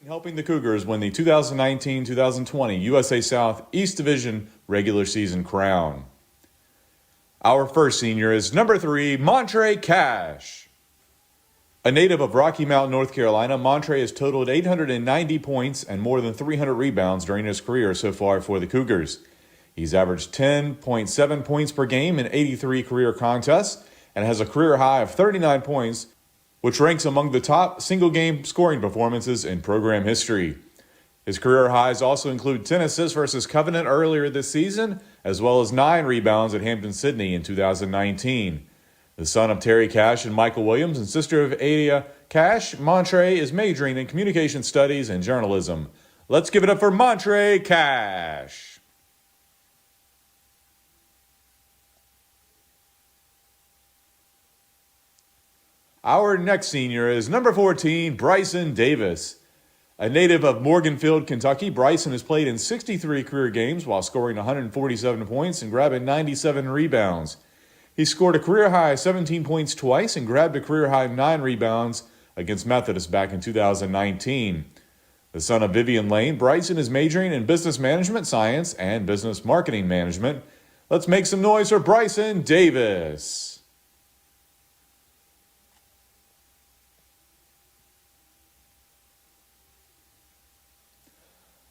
Helping the Cougars win the 2019-2020 USA South East Division regular season crown. Our first senior is number 3, Montre Cash. A native of Rocky Mount, North Carolina, Montre has totaled 890 points and more than 300 rebounds during his career so far for the Cougars. He's averaged 10.7 points per game in 83 career contests and has a career high of 39 points, which ranks among the top single-game scoring performances in program history. His career highs also include 10 assists versus Covenant earlier this season, as well as 9 rebounds at Hampton-Sydney in 2019. The son of Terry Cash and Michael Williams and sister of Ada Cash, Montre is majoring in communication studies and journalism. Let's give it up for Montre Cash. Our next senior is number 14, Bryson Davis. A native of Morganfield, Kentucky, Bryson has played in 63 career games while scoring 147 points and grabbing 97 rebounds. He scored a career-high 17 points twice and grabbed a career-high 9 rebounds against Methodist back in 2019. The son of Vivian Lane, Bryson is majoring in business management science and business marketing management. Let's make some noise for Bryson Davis.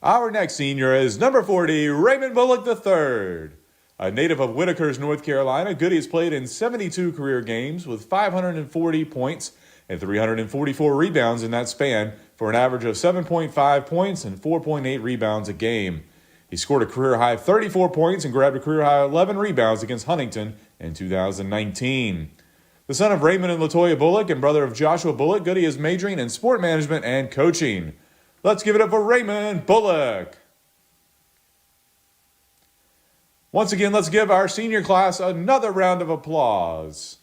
Our next senior is number 40, Raymond Bullock III. A native of Whitakers, North Carolina, Goody has played in 72 career games with 540 points and 344 rebounds in that span for an average of 7.5 points and 4.8 rebounds a game. He scored a career-high 34 points and grabbed a career-high 11 rebounds against Huntington in 2019. The son of Raymond and Latoya Bullock and brother of Joshua Bullock, Goody is majoring in sport management and coaching. Let's give it up for Raymond Bullock. Once again, let's give our senior class another round of applause.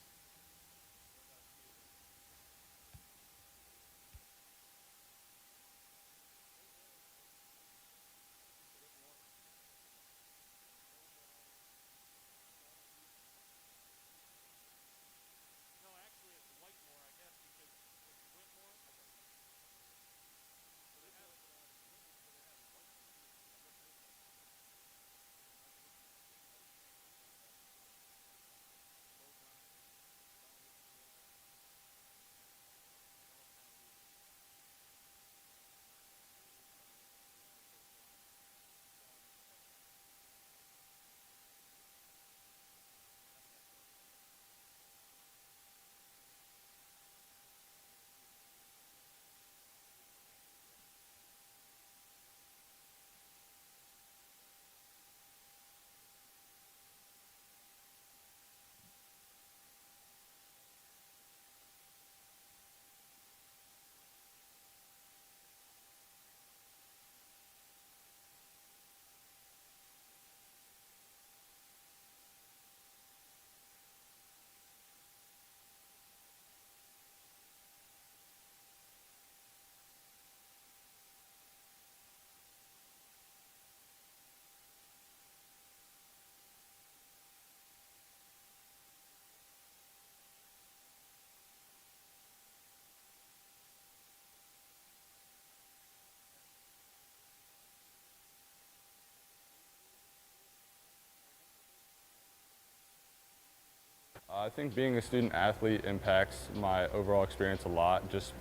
I think being a student athlete impacts my overall experience a lot, just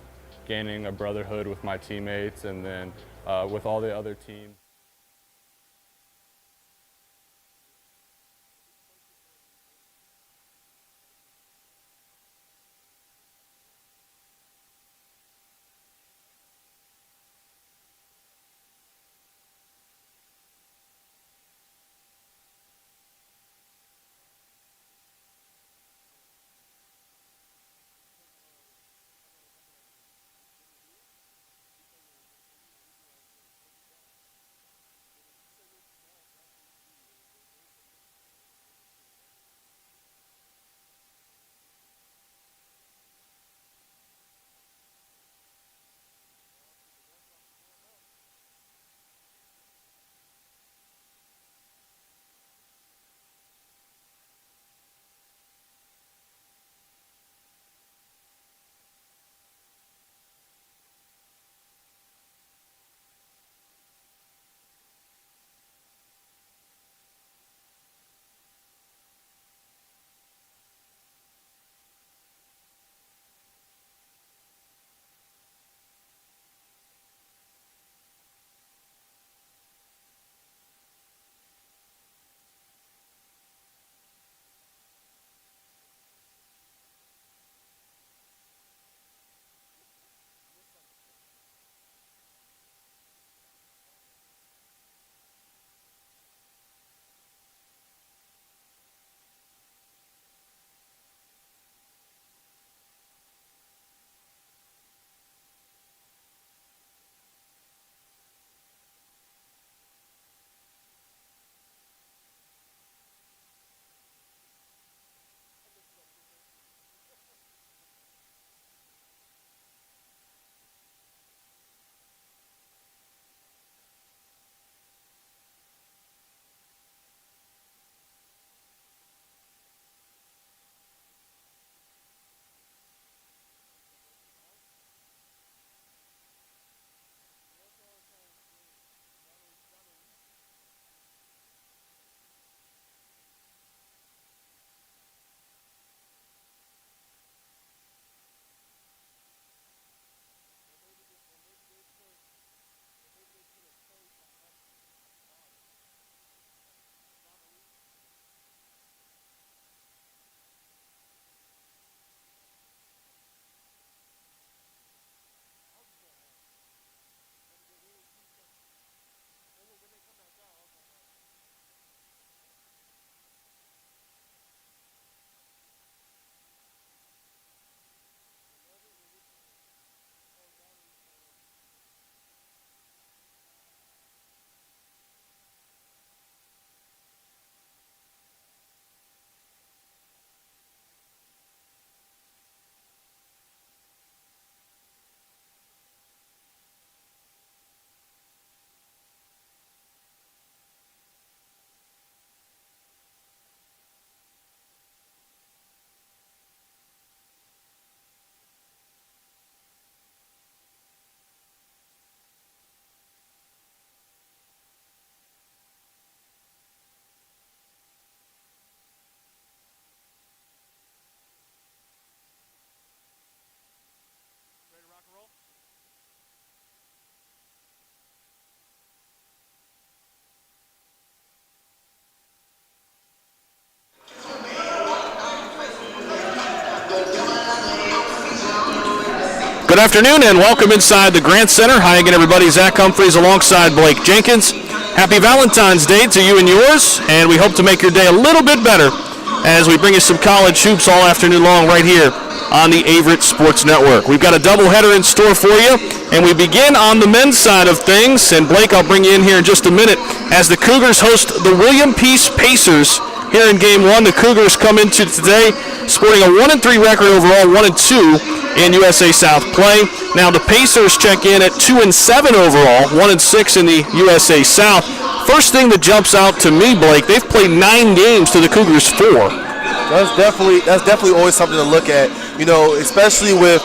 gaining a brotherhood with my teammates and then with all the other teams. Good afternoon and welcome inside the Grant Center. Hi again, everybody. Zach Humphreys alongside Blake Jenkins. Happy Valentine's Day to you and yours, and we hope to make your day a little bit better as we bring you some college hoops all afternoon long right here on the Averett Sports Network. We've got a doubleheader in store for you, and we begin on the men's side of things. And Blake, I'll bring you in here in just a minute as the Cougars host the William Peace Pacers here in Game 1. The Cougars come into today sporting a 1-3 record overall, 1-2 in USA South play. Now the Pacers check in at 2-7 overall, 1-6 in the USA South. First thing that jumps out to me, Blake, they've played 9 games to the Cougars 4. That's definitely always something to look at, especially with,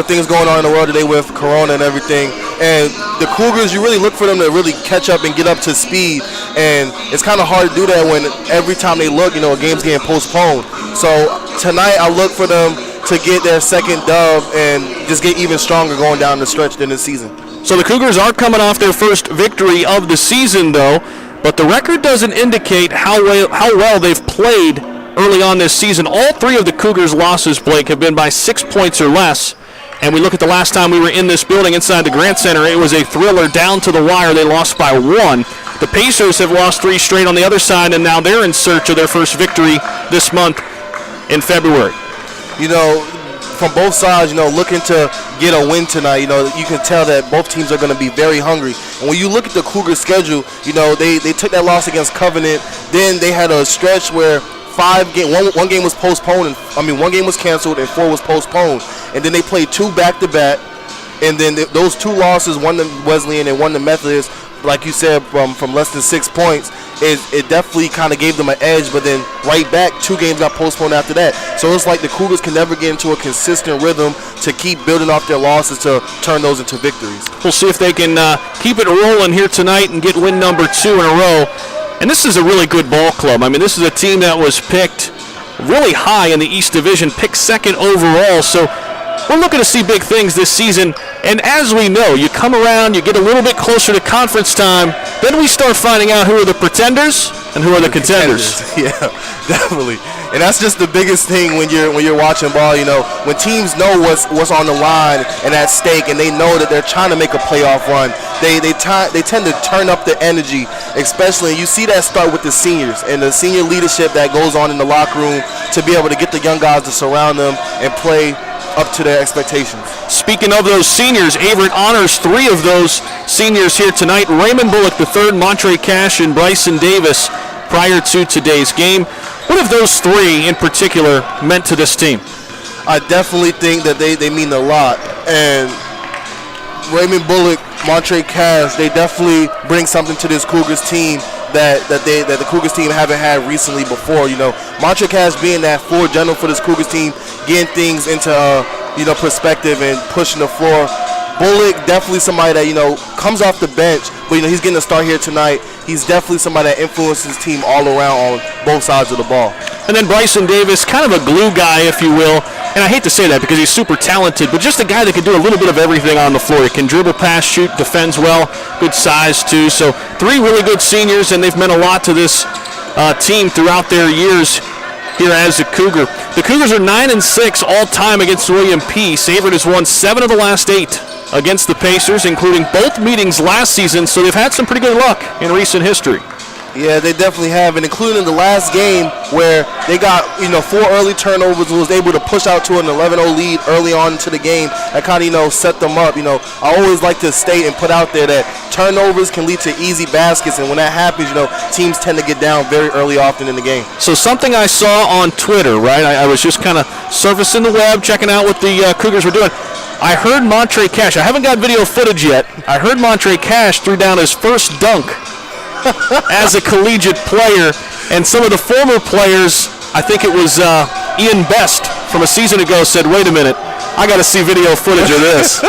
things going on in the world today with Corona and everything. And the Cougars, you really look for them to really catch up and get up to speed. And it's kind of hard to do that when every time they look, a game's getting postponed. So tonight I look for them to get their second dub and just get even stronger going down the stretch than this season. So the Cougars are coming off their first victory of the season, though, but the record doesn't indicate how well they've played early on this season. All 3 of the Cougars' losses, Blake, have been by 6 points or less. And we look at the last time we were in this building inside the Grant Center, it was a thriller down to the wire. They lost by 1. The Pacers have lost 3 straight on the other side, and now they're in search of their first victory this month in February. From both sides, looking to get a win tonight, you can tell that both teams are going to be very hungry. And when you look at the Cougars' schedule, they took that loss against Covenant. Then they had a stretch where one game was postponed, one game was canceled and 4 was postponed. And then they played 2 back-to-back. And then those 2 losses, one to Wesleyan and one to Methodist, like you said, from less than 6 points, it definitely kind of gave them an edge. But then right back, 2 games got postponed after that. So it's like the Cougars can never get into a consistent rhythm to keep building off their losses to turn those into victories. We'll see if they can keep it rolling here tonight and get win number 2 in a row. And this is a really good ball club. This is a team that was picked really high in the East Division, picked 2nd overall. So we're looking to see big things this season. And as we know, you come around, you get a little bit closer to conference time, then we start finding out who are the pretenders and who are the contenders. Yeah, definitely. And that's just the biggest thing when you're watching ball. When teams know what's on the line and at stake, and they know that they're trying to make a playoff run, they tend to turn up the energy, especially. And you see that start with the seniors and the senior leadership that goes on in the locker room to be able to get the young guys to surround them and play up to their expectations. Speaking of those seniors, Averett honors 3 of those seniors here tonight. Raymond Bullock III, Montre Cash, and Bryson Davis prior to today's game. What have those 3 in particular meant to this team? I definitely think that they mean a lot. And Raymond Bullock, Montre Cash, they definitely bring something to this Cougars team that the Cougars team haven't had recently before. Montre Cash being that floor general for this Cougars team, getting things into perspective and pushing the floor. Bullock, definitely somebody that comes off the bench, but he's getting a start here tonight. He's definitely somebody that influences his team all around on both sides of the ball. And then Bryson Davis, kind of a glue guy, if you will. And I hate to say that because he's super talented, but just a guy that can do a little bit of everything on the floor. He can dribble, pass, shoot, defends well, good size too. So 3 really good seniors, and they've meant a lot to this team throughout their years here as a Cougar. The Cougars are 9-6 all-time against William Peace. Averett has won 7 of the last 8 against the Pacers, including both meetings last season, so they've had some pretty good luck in recent history. Yeah, they definitely have, and including the last game where they got 4 early turnovers, was able to push out to an 11-0 lead early on into the game. That kind of set them up. I always like to state and put out there that turnovers can lead to easy baskets, and when that happens, teams tend to get down very early often in the game. So something I saw on Twitter, right? I was just kind of surfacing the web, checking out what the Cougars were doing. I heard Montre Cash. I haven't got video footage yet. I heard Montre Cash threw down his first dunk as a collegiate player, and some of the former players, I think it was Ian Best from a season ago, said, wait a minute, I got to see video footage of this.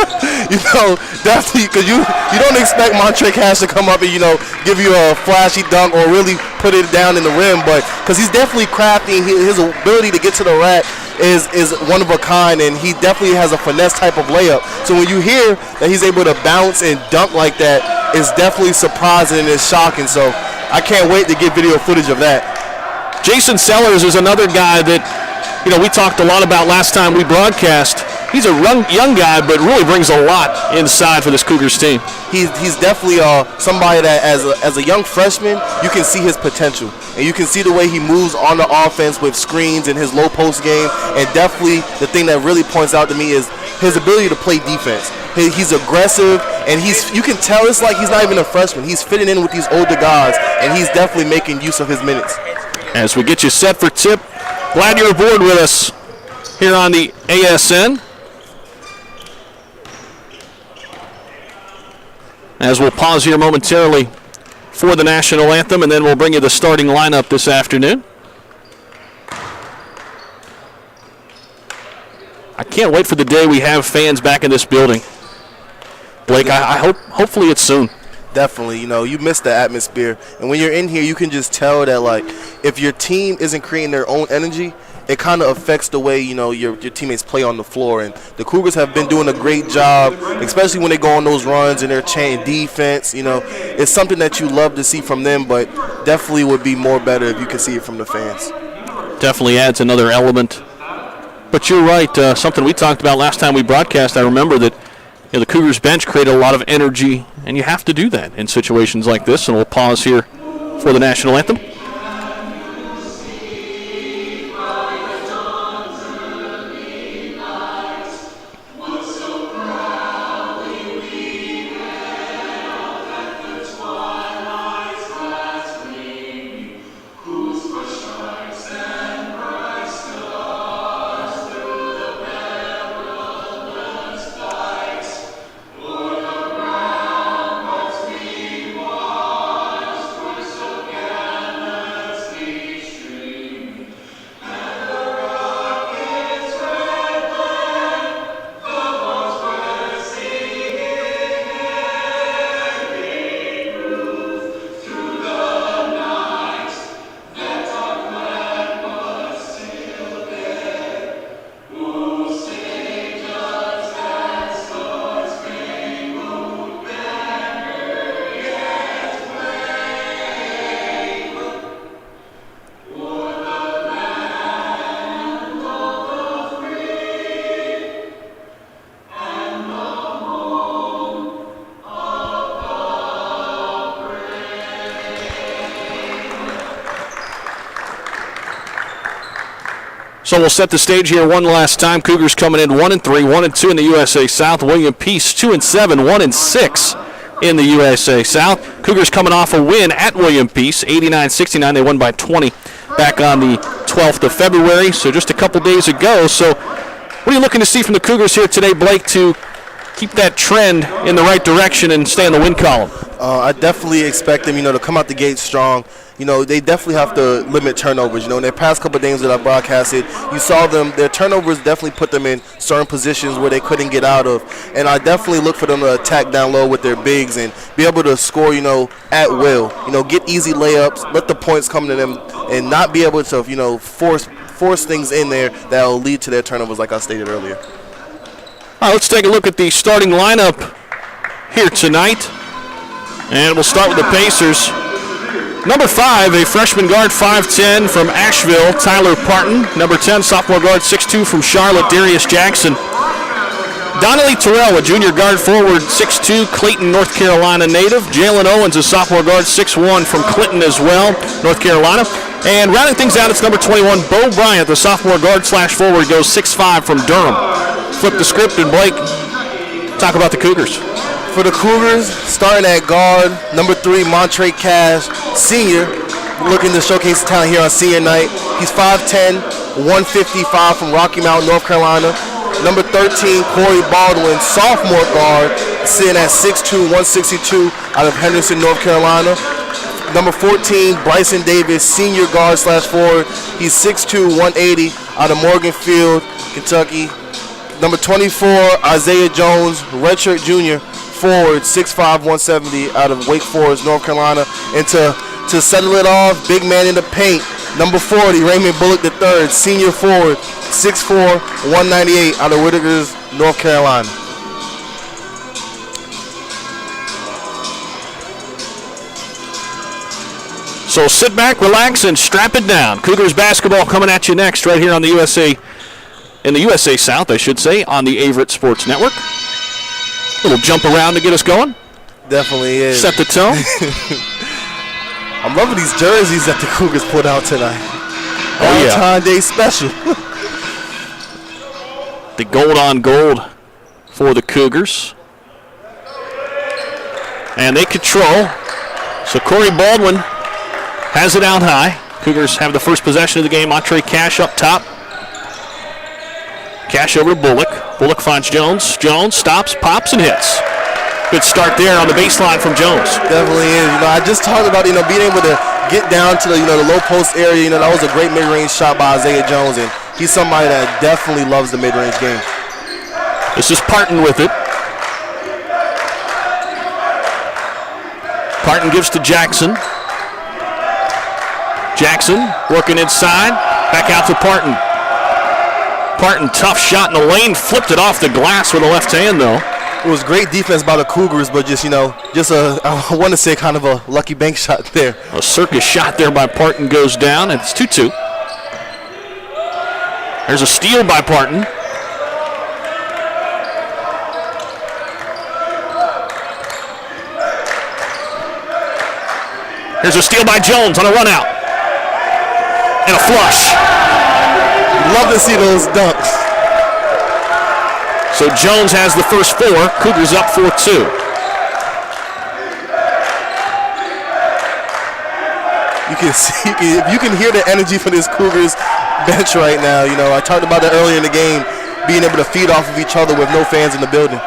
Definitely, because you don't expect Montre Cash to come up and, give you a flashy dunk or really put it down in the rim, but because he's definitely crafty, his ability to get to the rack is one of a kind, and he definitely has a finesse type of layup. So when you hear that he's able to bounce and dunk like that, it's definitely surprising and it's shocking. So I can't wait to get video footage of that. Jason Sellers is another guy that, we talked a lot about last time we broadcast. he's a young guy, but really brings a lot inside for this Cougars team. He's definitely somebody that as a young freshman, you can see his potential. And you can see the way he moves on the offense with screens and his low post game. And definitely the thing that really points out to me is his ability to play defense. He's aggressive, and you can tell it's like he's not even a freshman. He's fitting in with these older guys, and he's definitely making use of his minutes. As we get you set for tip, glad you're aboard with us here on the ASN. As we'll pause here momentarily for the national anthem, and then we'll bring you the starting lineup this afternoon. I can't wait for the day we have fans back in this building. Blake, I hope, hopefully it's soon. Definitely, you miss the atmosphere. And when you're in here, you can just tell that, like, if your team isn't creating their own energy, it kind of affects the way, your teammates play on the floor. And the Cougars have been doing a great job, especially when they go on those runs and they're chain defense. It's something that you love to see from them, but definitely would be more better if you could see it from the fans. Definitely adds another element. But you're right, something we talked about last time we broadcast, I remember that the Cougars bench created a lot of energy, and you have to do that in situations like this. And we'll pause here for the national anthem. So we'll set the stage here one last time. Cougars coming in 1-3, 1-2 in the USA South. William Peace 2-7, 1-6 in the USA South. Cougars coming off a win at William Peace, 89-69. They won by 20 back on the 12th of February, so just a couple days ago. So what are you looking to see from the Cougars here today, Blake, to keep that trend in the right direction and stay in the win column? I definitely expect them, to come out the gate strong. They definitely have to limit turnovers. In their past couple of games that I broadcasted, you saw their turnovers definitely put them in certain positions where they couldn't get out of. And I definitely look for them to attack down low with their bigs and be able to score, at will. Get easy layups, let the points come to them, and not be able to, force things in there that will lead to their turnovers, like I stated earlier. All right, let's take a look at the starting lineup here tonight. And we'll start with the Pacers. Number 5, a freshman guard, 5'10", from Asheville, Tyler Parton. Number 10, sophomore guard, 6'2", from Charlotte, Darius Jackson. Donnelly Terrell, a junior guard forward, 6'2", Clayton, North Carolina native. Jalen Owens, a sophomore guard, 6'1", from Clinton as well, North Carolina. And rounding things out, it's number 21, Bo Bryant, the sophomore guard slash forward, goes 6'5", from Durham. Flip the script, and Blake, talk about the Cougars. For the Cougars, starting at guard, number 3, Montre Cash, senior, looking to showcase the talent here on senior night. He's 5'10", 155 from Rocky Mount, North Carolina. Number 13, Corey Baldwin, sophomore guard, sitting at 6'2", 162 out of Henderson, North Carolina. Number 14, Bryson Davis, senior guard slash forward. He's 6'2", 180 out of Morganfield, Kentucky. Number 24, Isaiah Jones, redshirt junior, forward, 6'5", 170 out of Wake Forest, North Carolina. And to settle it off, big man in the paint, number 40, Raymond Bullock III, senior forward, 6'4", 198 out of Whittaker's, North Carolina. So sit back, relax, and strap it down. Cougars basketball coming at you next right here on the USA in the USA South, I should say, on the Averett Sports Network. Little jump around to get us going. Definitely is. Set the tone. I'm loving these jerseys that the Cougars put out tonight. Oh, yeah. Valentine's Day special. The gold on gold for the Cougars. And they control. So Corey Baldwin has it out high. Cougars have the first possession of the game. Montre Cash up top. Cash over to Bullock. Bullock finds Jones. Jones stops, pops, and hits. Good start there on the baseline from Jones. Definitely is. I just talked about being able to get down to the the low post area. That was a great mid-range shot by Isaiah Jones, and he's somebody that definitely loves the mid-range game. This is Parton with it. Parton gives to Jackson. Jackson working inside. Back out to Parton. Parton, tough shot in the lane. Flipped it off the glass with the left hand, though. It was great defense by the Cougars, but just I want to say kind of a lucky bank shot there. A circus shot there by Parton goes down, and it's 2-2. There's a steal by Parton. Here's a steal by Jones on a run out. And a flush. Love to see those dunks. So Jones has the first four. Cougars up 4-2. You can hear the energy from this Cougars bench right now. I talked about that earlier in the game, being able to feed off of each other with no fans in the building.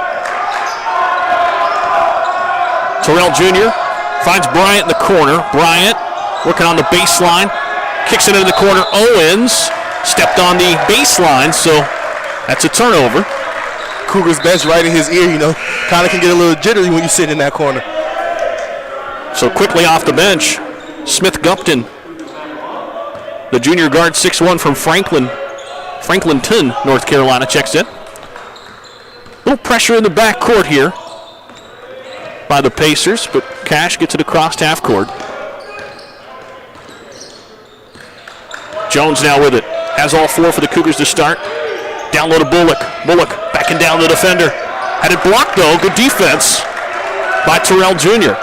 Terrell Jr. finds Bryant in the corner. Bryant working on the baseline. Kicks it into the corner. Owens stepped on the baseline, so that's a turnover. Cougars bench right in his ear, kind of can get a little jittery when you sit in that corner. So quickly off the bench, Smith Gupton, the junior guard, 6'1" from Franklinton, North Carolina, checks in. Little pressure in the backcourt here by the Pacers, but Cash gets it across half court. Jones now with it. Has all four for the Cougars to start. Down low to Bullock. Bullock backing down the defender. Had it blocked though. Good defense by Terrell Jr.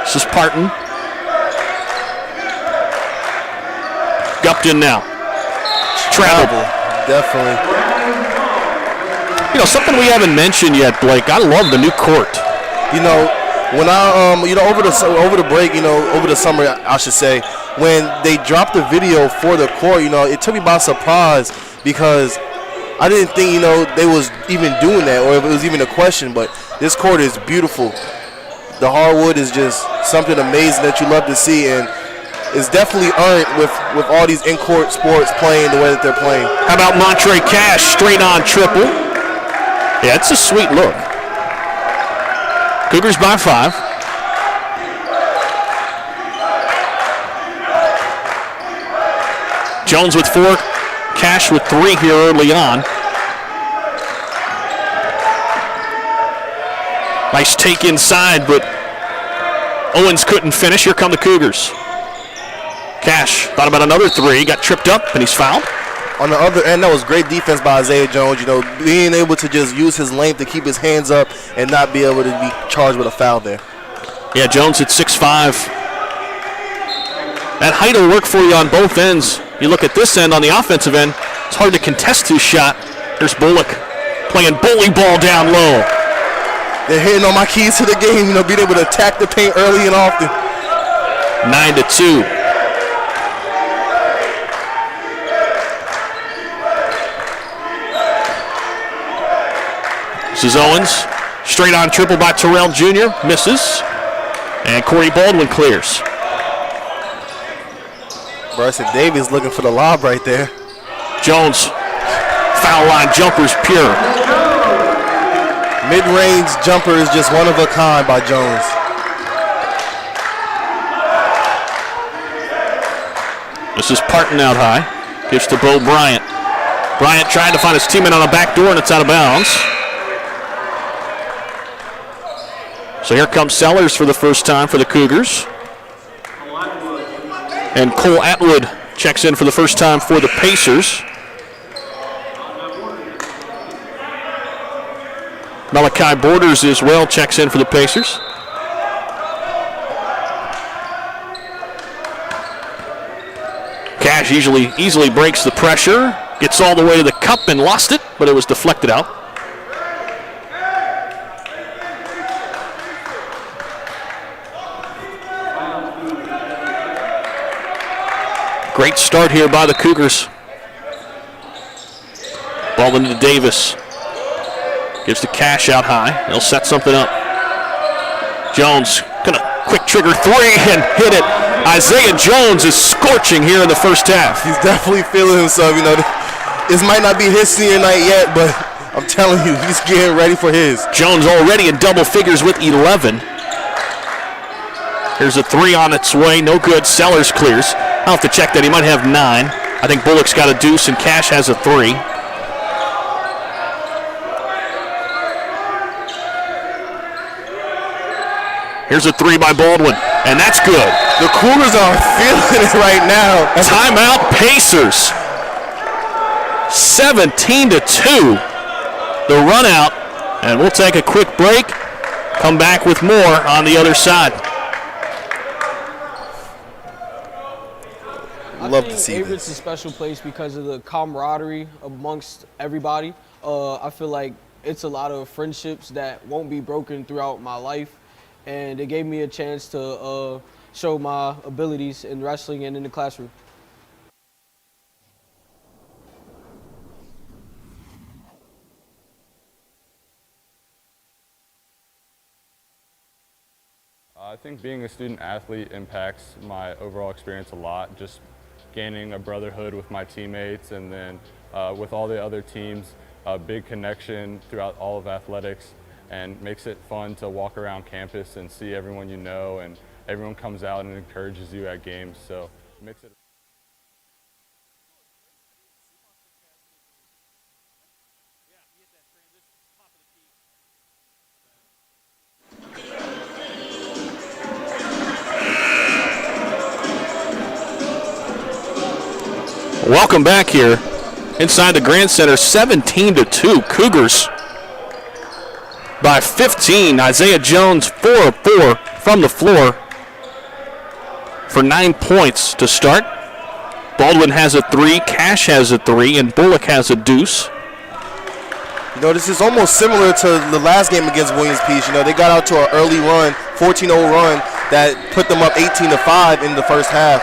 This is Parton. Gupton now. Travel. Definitely. Something we haven't mentioned yet, Blake. I love the new court. When I over the break, over the summer, I should say, when they dropped the video for the court, it took me by surprise because I didn't think they was even doing that or if it was even a question. But this court is beautiful. The hardwood is just something amazing that you love to see, and it's definitely earned with all these in-court sports playing the way that they're playing. How about Montre Cash straight on triple? Yeah, it's a sweet look. Cougars by 5. Jones with 4, Cash with 3 here early on. Nice take inside, but Owens couldn't finish. Here come the Cougars. Cash thought about another 3, got tripped up, and he's fouled. On the other end, that was great defense by Isaiah Jones, being able to just use his length to keep his hands up and not be able to be charged with a foul there. Yeah, Jones at 6'5". That height will work for you on both ends. You look at this end on the offensive end, it's hard to contest his shot. There's Bullock playing bully ball down low. They're hitting on my keys to the game, being able to attack the paint early and often. 9-2. This is Owens. Straight on triple by Terrell Jr. Misses. And Corey Baldwin clears. Bryson Davis looking for the lob right there. Jones. Foul line jumper's pure. Mid-range jumper is just one of a kind by Jones. This is Parton out high. Gives to Bo Bryant. Bryant trying to find his teammate on a back door, and it's out of bounds. So here comes Sellers for the first time for the Cougars. And Cole Atwood checks in for the first time for the Pacers. Malachi Borders as well checks in for the Pacers. Cash easily breaks the pressure, gets all the way to the cup and lost it, but it was deflected out. Great start here by the Cougars. Ball into Davis. Gives the Cash out high. He'll set something up. Jones gonna quick trigger three and hit it. Isaiah Jones is scorching here in the first half. He's definitely feeling himself. You know, this might not be his senior night yet, but I'm telling you, he's getting ready for his. Jones already in double figures with 11. Here's a three on its way. No good. Sellers clears. I'll have to check that. He might have 9. I think Bullock's got a deuce and Cash has a 3. Here's a 3 by Baldwin, and that's good. The Cougars are feeling it right now. Timeout Pacers. 17-2. The run out, and we'll take a quick break. Come back with more on the other side. Love to see Averett's this. a special place because of the camaraderie amongst everybody. I feel like it's a lot of friendships that won't be broken throughout my life, and it gave me a chance to show my abilities in wrestling and in the classroom. I think being a student athlete impacts my overall experience a lot. Just gaining a brotherhood with my teammates, and then with all the other teams, a big connection throughout all of athletics, and makes it fun to walk around campus and see everyone you know, and everyone comes out and encourages you at games. So it makes it. Welcome back here inside the Grand Center. 17-2. Cougars by 15. Isaiah Jones 4 of 4 from the floor for 9 points to start. Baldwin has a 3, Cash has a 3, and Bullock has a deuce. You know, this is almost similar to the last game against Williams-Peach. You know, they got out to an early run, 14-0 run, that put them up 18-5 in the first half,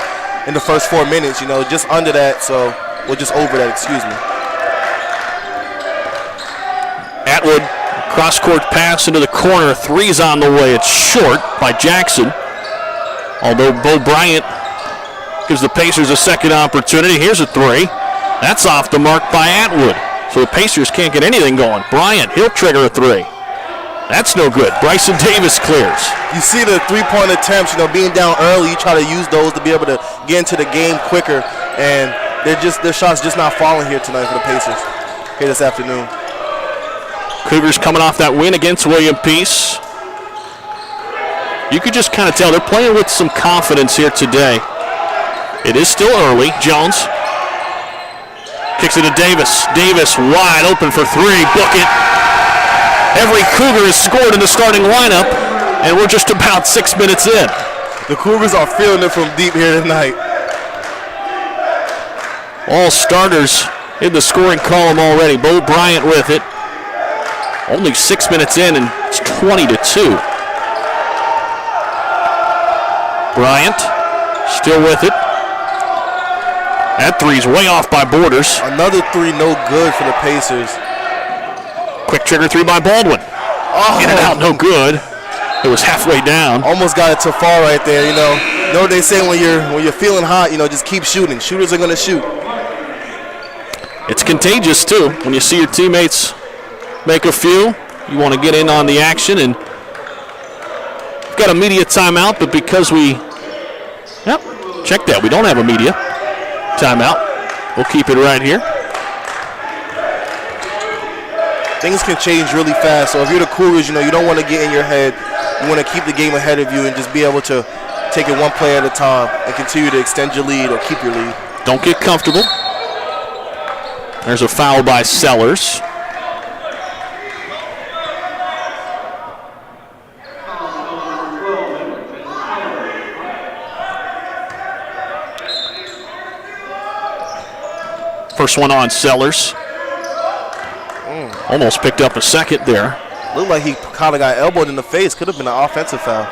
in the first 4 minutes. You know, just under that, so we're just over that, excuse me. Atwood, cross-court pass into the corner. 3's on the way. It's short by Jackson. Although Bo Bryant gives the Pacers a second opportunity. Here's a 3. That's off the mark by Atwood. So the Pacers can't get anything going. Bryant, he'll trigger a 3. That's no good. Bryson Davis clears. You see the three-point attempts, you know, being down early, you try to use those to be able to get into the game quicker, and their shots just not falling here tonight for the Pacers here this afternoon. Cougars coming off that win against William Peace. You could just kind of tell they're playing with some confidence here today. It is still early. Jones kicks it to Davis. Davis wide open for 3. Book it. Every Cougar has scored in the starting lineup, and we're just about 6 minutes in. The Cougars are feeling it from deep here tonight. All starters in the scoring column already. Bo Bryant with it. Only 6 minutes in, and it's 20-2. Bryant still with it. That 3's way off by Borders. Another 3 no good for the Pacers. Quick trigger 3 by Baldwin. In and out, no good. It was halfway down. Almost got it to fall right there, you know. What they say when you're feeling hot, you know, just keep shooting. Shooters are going to shoot. It's contagious, too. When you see your teammates make a few, you want to get in on the action. And we've got a media timeout, but because check that. We don't have a media timeout. We'll keep it right here. Things can change really fast. So if you're the Cougars, you know, you don't want to get in your head. You want to keep the game ahead of you and just be able to take it one play at a time and continue to extend your lead or keep your lead. Don't get comfortable. There's a foul by Sellers. First one on Sellers. Almost picked up a second there. Looked like he kind of got elbowed in the face. Could have been an offensive foul.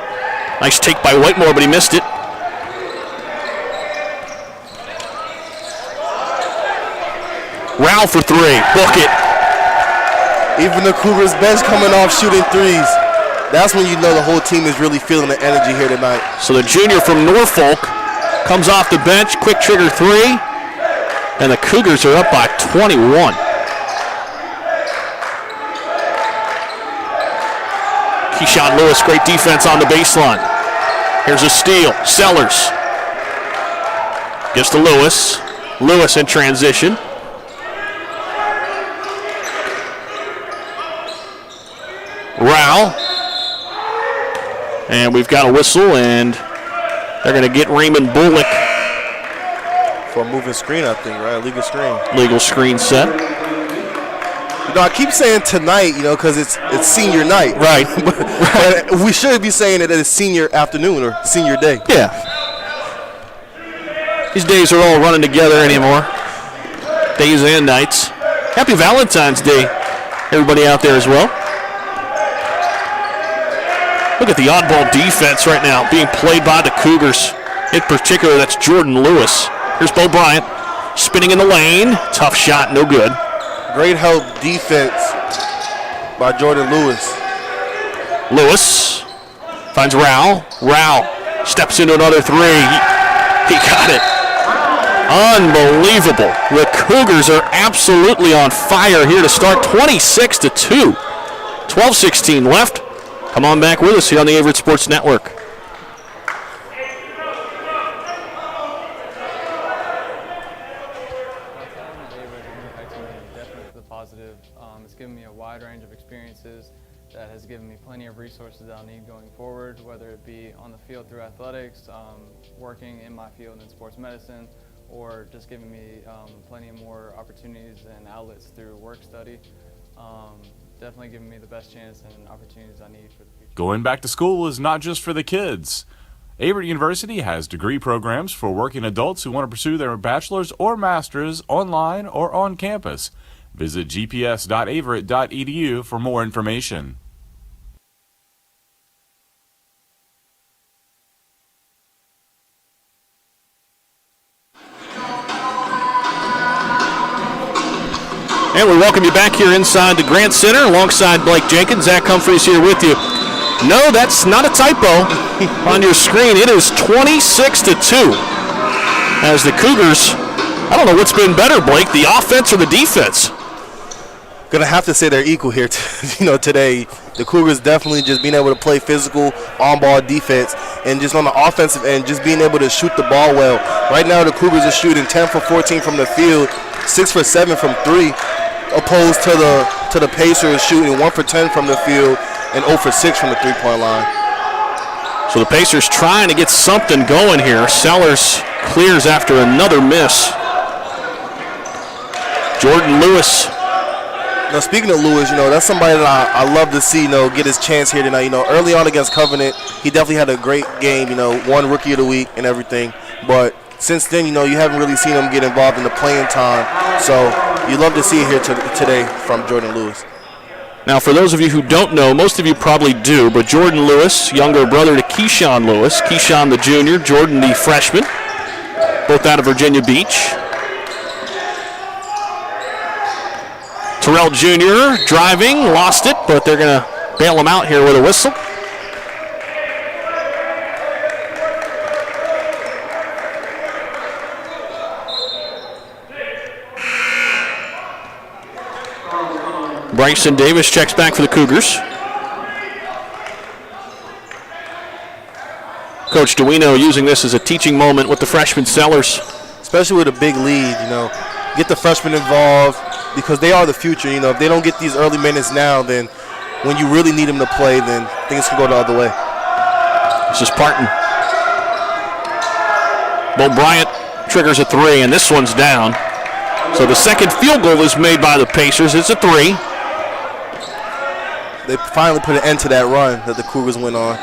Nice take by Whitemore, but he missed it. Rao for three. Book it. Even the Cougars bench coming off shooting threes. That's when you know the whole team is really feeling the energy here tonight. So the junior from Norfolk comes off the bench. Quick trigger three. And the Cougars are up by 21. Keyshawn Lewis, great defense on the baseline. Here's a steal. Sellers. Gets to Lewis. Lewis in transition. Rao. And we've got a whistle, and they're going to get Raymond Bullock. For a moving screen, I think, right? Legal screen. Legal screen set. You know, I keep saying tonight, you know, because it's senior night. Right. but we should be saying it it's senior afternoon or senior day. Yeah. These days are all running together anymore. Days and nights. Happy Valentine's Day, everybody out there as well. Look at the oddball defense right now being played by the Cougars. In particular, that's Jordan Lewis. Here's Bo Bryant spinning in the lane. Tough shot, no good. Great help defense by Jordan Lewis. Lewis finds Rao. Rao steps into another three. He got it. Unbelievable. The Cougars are absolutely on fire here to start 26-2. 12-16 left. Come on back with us here on the Averett Sports Network. It's given me a wide range of experiences that has given me plenty of resources that I'll need going forward, whether it be on the field through athletics, working in my field in sports medicine, or just giving me plenty more opportunities and outlets through work study. Definitely giving me the best chance and opportunities I need for the future. Going back to school is not just for the kids. Averett University has degree programs for working adults who want to pursue their bachelor's or master's online or on campus. Visit gps.averett.edu for more information. And we welcome you back here inside the Grant Center alongside Blake Jenkins. Zach Humphreys here with you. No, that's not a typo on your screen. It is 26-2. As the Cougars, I don't know what's been better, Blake, the offense or the defense? Gonna have to say they're equal here, today. The Cougars definitely just being able to play physical, on-ball defense, and just on the offensive end, just being able to shoot the ball well. Right now, the Cougars are shooting 10 for 14 from the field, 6 for 7 from 3, opposed to the Pacers shooting 1 for 10 from the field and 0 for 6 from the three-point line. So the Pacers trying to get something going here. Sellers clears after another miss. Jordan Lewis. Now, speaking of Lewis, that's somebody that I love to see, get his chance here tonight. Early on against Covenant, he definitely had a great game, won Rookie of the Week and everything. But since then, you haven't really seen him get involved in the playing time. So you love to see it here today from Jordan Lewis. Now, for those of you who don't know, most of you probably do, but Jordan Lewis, younger brother to Keyshawn Lewis. Keyshawn the junior, Jordan the freshman, both out of Virginia Beach. Terrell Jr. driving, lost it, but they're going to bail him out here with a whistle. Bryson Davis checks back for the Cougars. Coach Duino using this as a teaching moment with the freshman Sellers. Especially with a big lead, get the freshmen involved because they are the future. If they don't get these early minutes now, then when you really need them to play, then things can go the other way. This is Parton. Bo Bryant triggers a three, and this one's down. So the second field goal is made by the Pacers. It's a three. They finally put an end to that run that the Cougars went on.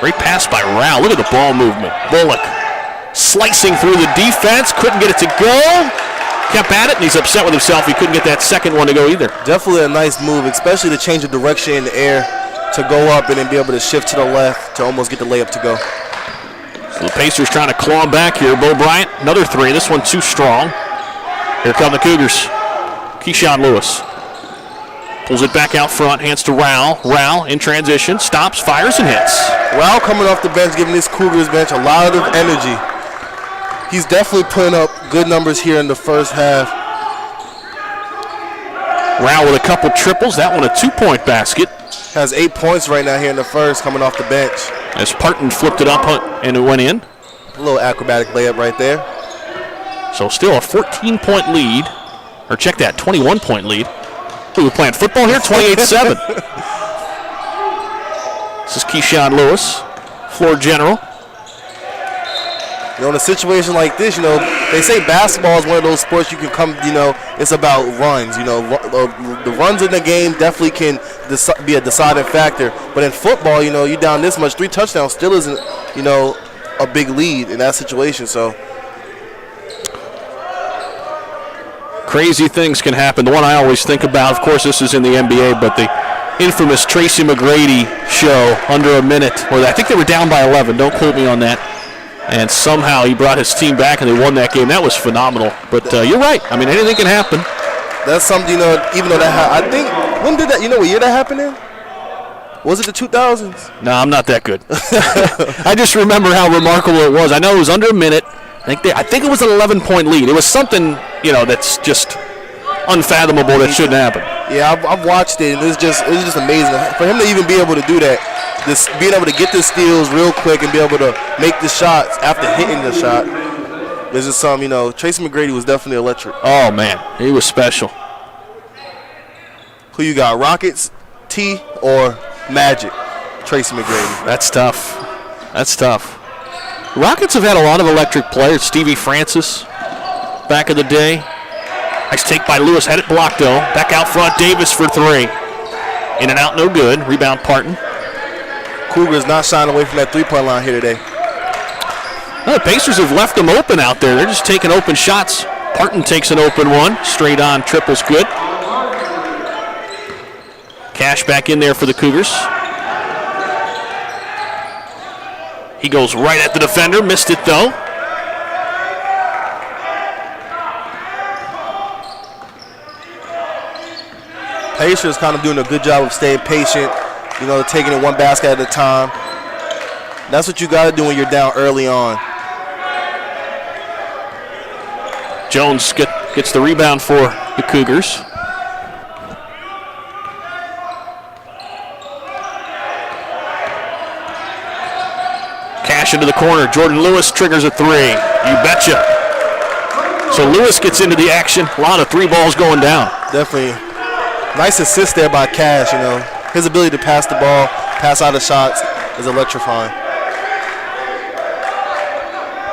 Great pass by Rao. Look at the ball movement. Bullock slicing through the defense. Couldn't get it to go. Kept at it, and he's upset with himself. He couldn't get that second one to go either. Definitely a nice move, especially to change the direction in the air, to go up and then be able to shift to the left to almost get the layup to go. So the Pacers trying to claw back here. Bo Bryant, another three. This one too strong. Here come the Cougars. Keyshawn Lewis pulls it back out front, hands to Rao. Rao in transition, stops, fires, and hits. Rao coming off the bench, giving this Cougars bench a lot of energy. He's definitely putting up good numbers here in the first half. Rao with a couple triples. That one a 2-point basket. Has 8 points right now here in the first, coming off the bench. As Parton flipped it up and it went in. A little acrobatic layup right there. So still a 14-point lead. Or check that, 21-point lead. We're playing football here, 28-7. This is Keyshawn Lewis, floor general. You know, in a situation like this, you know, they say basketball is one of those sports you can come, you know, it's about runs. You know, the runs in the game definitely can be a deciding factor. But in football, you know, you're down this much. 3 touchdowns still isn't, you know, a big lead in that situation. So crazy things can happen. The one I always think about, of course, this is in the NBA, but the infamous Tracy McGrady show under a minute, where I think they were down by 11. Don't quote me on that. And somehow he brought his team back and they won that game. That was phenomenal. But you're right. I mean, anything can happen. That's something, you know, even though I think, when did that, you know what year that happened in? Was it the 2000s? No, I'm not that good. I just remember how remarkable it was. I know it was under a minute. I think it was an 11-point lead. It was something, you know, that's just unfathomable that shouldn't happen. Yeah, I've watched it, and it's just amazing. For him to even be able to do that, being able to get the steals real quick and be able to make the shots after hitting the shot, there's just some, you know, Tracy McGrady was definitely electric. Oh, man, he was special. Who you got, Rockets, T, or Magic? Tracy McGrady. That's tough. That's tough. Rockets have had a lot of electric players. Stevie Francis, back in the day. Nice take by Lewis. Had it blocked, though. Back out front, Davis for three. In and out, no good. Rebound, Parton. Cougars not shying away from that three-point line here today. Well, the Pacers have left them open out there. They're just taking open shots. Parton takes an open one. Straight on, triple's good. Cash back in there for the Cougars. He goes right at the defender. Missed it, though. Pacers kind of doing a good job of staying patient, you know, taking it one basket at a time. That's what you got to do when you're down early on. Jones gets the rebound for the Cougars. Cash into the corner. Jordan Lewis triggers a three. You betcha. So Lewis gets into the action. A lot of three balls going down. Definitely. Nice assist there by Cash, you know. His ability to pass the ball, pass out of shots is electrifying.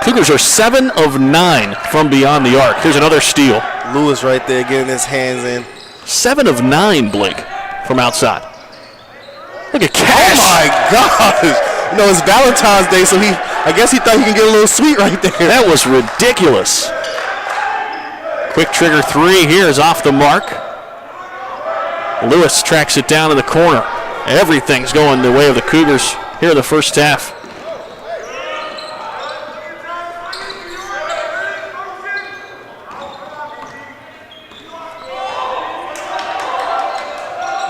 Cougars are 7 of 9 from beyond the arc. Here's another steal. Lewis right there getting his hands in. 7 of 9, Blake, from outside. Look at Cash. Oh my gosh. You know, it's Valentine's Day, so I guess he thought he can get a little sweet right there. That was ridiculous. Quick trigger three here is off the mark. Lewis tracks it down in the corner. Everything's going the way of the Cougars here in the first half.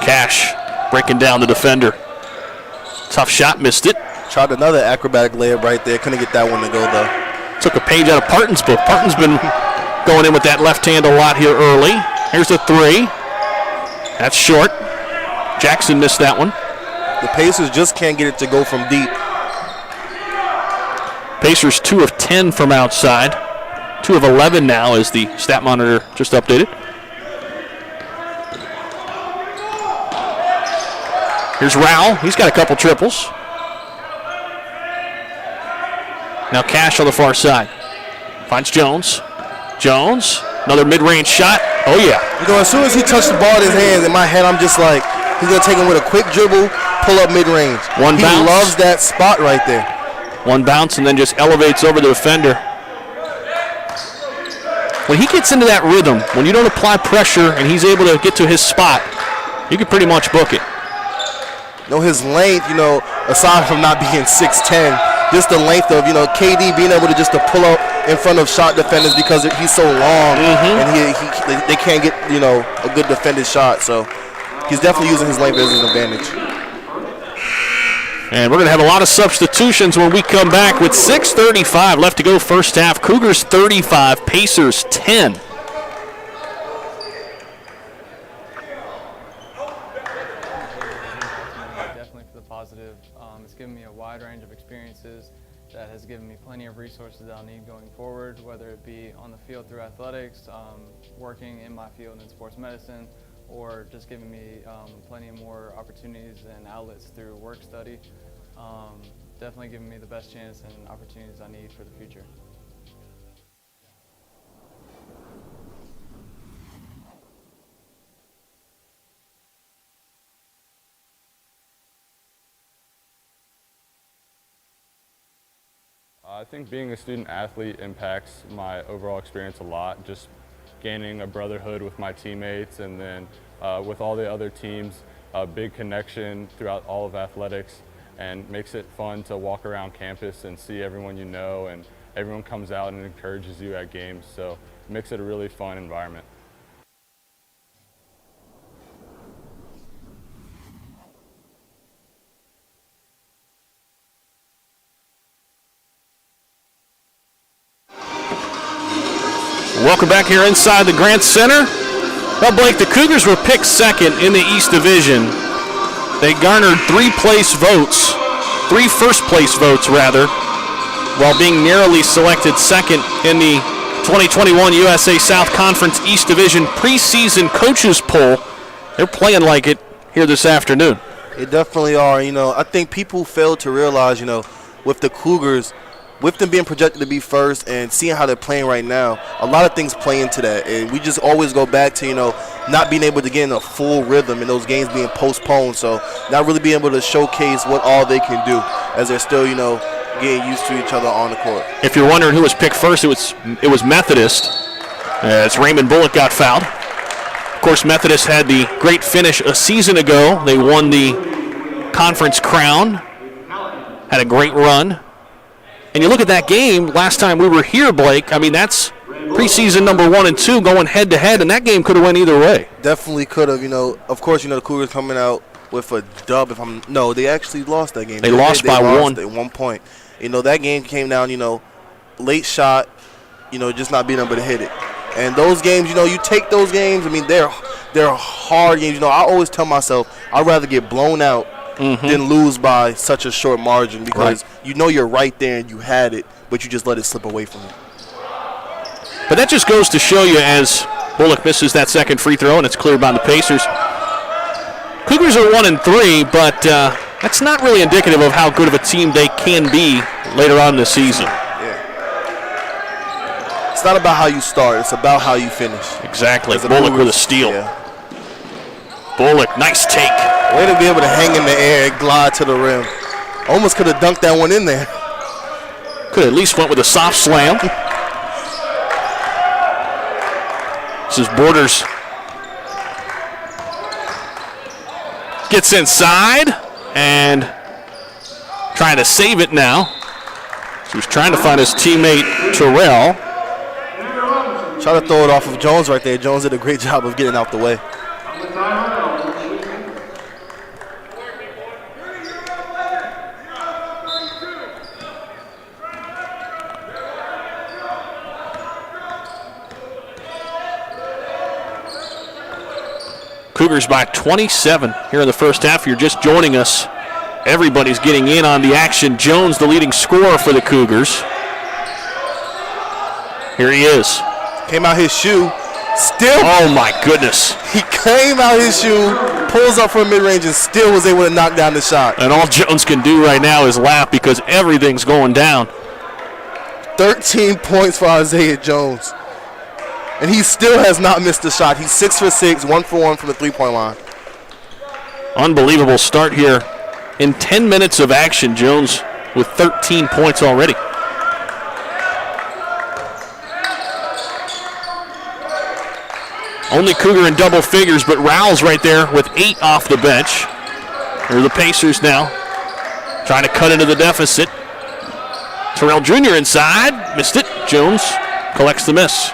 Cash breaking down the defender. Tough shot, missed it. Tried another acrobatic layup right there. Couldn't get that one to go, though. Took a page out of Parton's book. Parton's been going in with that left hand a lot here early. Here's the three. That's short. Jackson missed that one. The Pacers just can't get it to go from deep. Pacers 2 of 10 from outside. 2 of 11 now as the stat monitor just updated. Here's Rao. He's got a couple triples. Now Cash on the far side. Finds Jones. Jones, another mid-range shot. Oh, yeah. As soon as he touched the ball in his hands, in my head, I'm just like, he's going to take him with a quick dribble, pull up mid-range. One he bounce. Loves that spot right there. One bounce and then just elevates over the defender. When he gets into that rhythm, when you don't apply pressure and he's able to get to his spot, you can pretty much book it. His length, aside from not being 6'10", just the length of, KD being able to pull up in front of shot defenders because he's so long and they can't get, a good defended shot. So he's definitely using his length as an advantage. And we're going to have a lot of substitutions when we come back with 6:35 left to go first half. Cougars 35, Pacers 10. Definitely for the positive. It's given me a wide range of experiences that has given me plenty of resources that I'll need going forward, whether it be on the field through athletics, working in my field in sports medicine, or just giving me plenty more opportunities and outlets through work study. Definitely giving me the best chance and opportunities I need for the future. I think being a student athlete impacts my overall experience a lot, just gaining a brotherhood with my teammates, and then with all the other teams, a big connection throughout all of athletics, and makes it fun to walk around campus and see everyone you know, and everyone comes out and encourages you at games, so it makes it a really fun environment. Welcome back here inside the Grant Center. Well, Blake, the Cougars were picked second in the East Division. They garnered three first-place votes, while being narrowly selected second in the 2021 USA South Conference East Division preseason coaches poll. They're playing like it here this afternoon. They definitely are. I think people fail to realize, with the Cougars, with them being projected to be first and seeing how they're playing right now, a lot of things play into that. And we just always go back to, not being able to get in a full rhythm and those games being postponed. So not really being able to showcase what all they can do as they're still, getting used to each other on the court. If you're wondering who was picked first, it was Methodist, as Raymond Bullock got fouled. Of course, Methodist had the great finish a season ago. They won the conference crown, had a great run. And you look at that game last time we were here, Blake, I mean, that's preseason number 1 and 2 going head-to-head, and that game could have went either way. Definitely could have. Of course, the Cougars coming out with a dub. No, they actually lost that game. They lost by one. At 1 point. That game came down, late shot, just not being able to hit it. And those games, you take those games, I mean, they're hard games. I always tell myself I'd rather get blown out than lose by such a short margin, because you're right there and you had it, but you just let it slip away from you. But that just goes to show you, as Bullock misses that second free throw and it's cleared by the Pacers. Cougars are 1 and 3, but that's not really indicative of how good of a team they can be later on in the season. Yeah. It's not about how you start, it's about how you finish. Exactly. Bullock with a steal. Yeah. Bullock, nice take. Way to be able to hang in the air and glide to the rim. Almost could have dunked that one in there. Could have at least went with a soft slam. This is Borders. Gets inside and trying to save it now. So he's trying to find his teammate Terrell. Try to throw it off of Jones right there. Jones did a great job of getting out the way. Cougars by 27 here in the first half. If you're just joining us, everybody's getting in on the action. Jones, the leading scorer for the Cougars. Here he is. Came out his shoe. Still. Oh, my goodness. He came out his shoe, pulls up from mid-range, and still was able to knock down the shot. And all Jones can do right now is laugh because everything's going down. 13 points for Isaiah Jones. And he still has not missed a shot. He's 6 for 6, 1 for 1 from the three-point line. Unbelievable start here. In 10 minutes of action, Jones with 13 points already. Only Cougar in double figures, but Rouse right there with 8 off the bench. Here are the Pacers now, trying to cut into the deficit. Terrell Jr. inside, missed it. Jones collects the miss.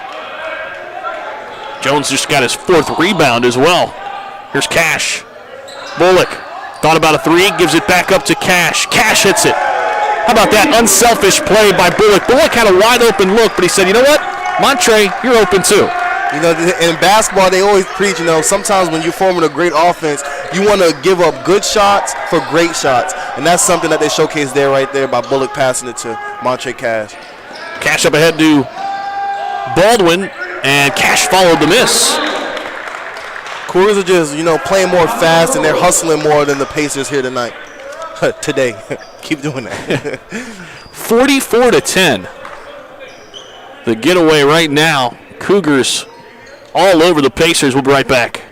Jones just got his 4th rebound as well. Here's Cash. Bullock thought about a 3, gives it back up to Cash. Cash hits it. How about that unselfish play by Bullock? Bullock had a wide open look, but he said, you know what? Montre, you're open too. You know, in basketball, they always preach, you know, sometimes when you're forming a great offense, you want to give up good shots for great shots. And that's something that they showcased there right there by Bullock passing it to Montre Cash. Cash up ahead to Baldwin, and Cash followed the miss. Cougars are just, you know, playing more fast, and they're hustling more than the Pacers here tonight. Today. Keep doing that. 44-10. The getaway right now. Cougars all over the Pacers. We'll be right back.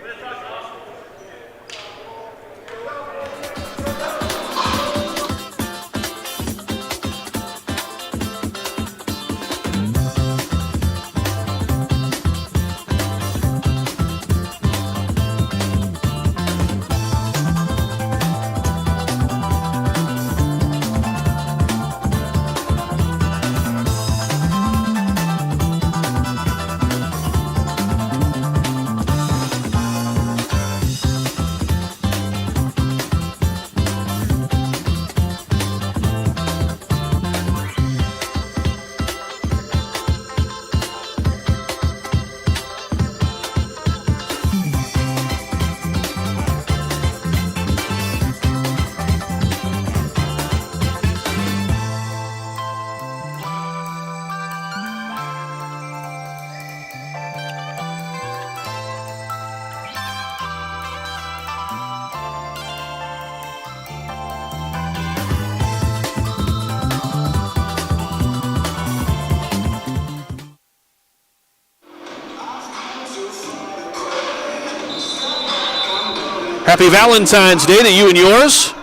Happy Valentine's Day to you and yours.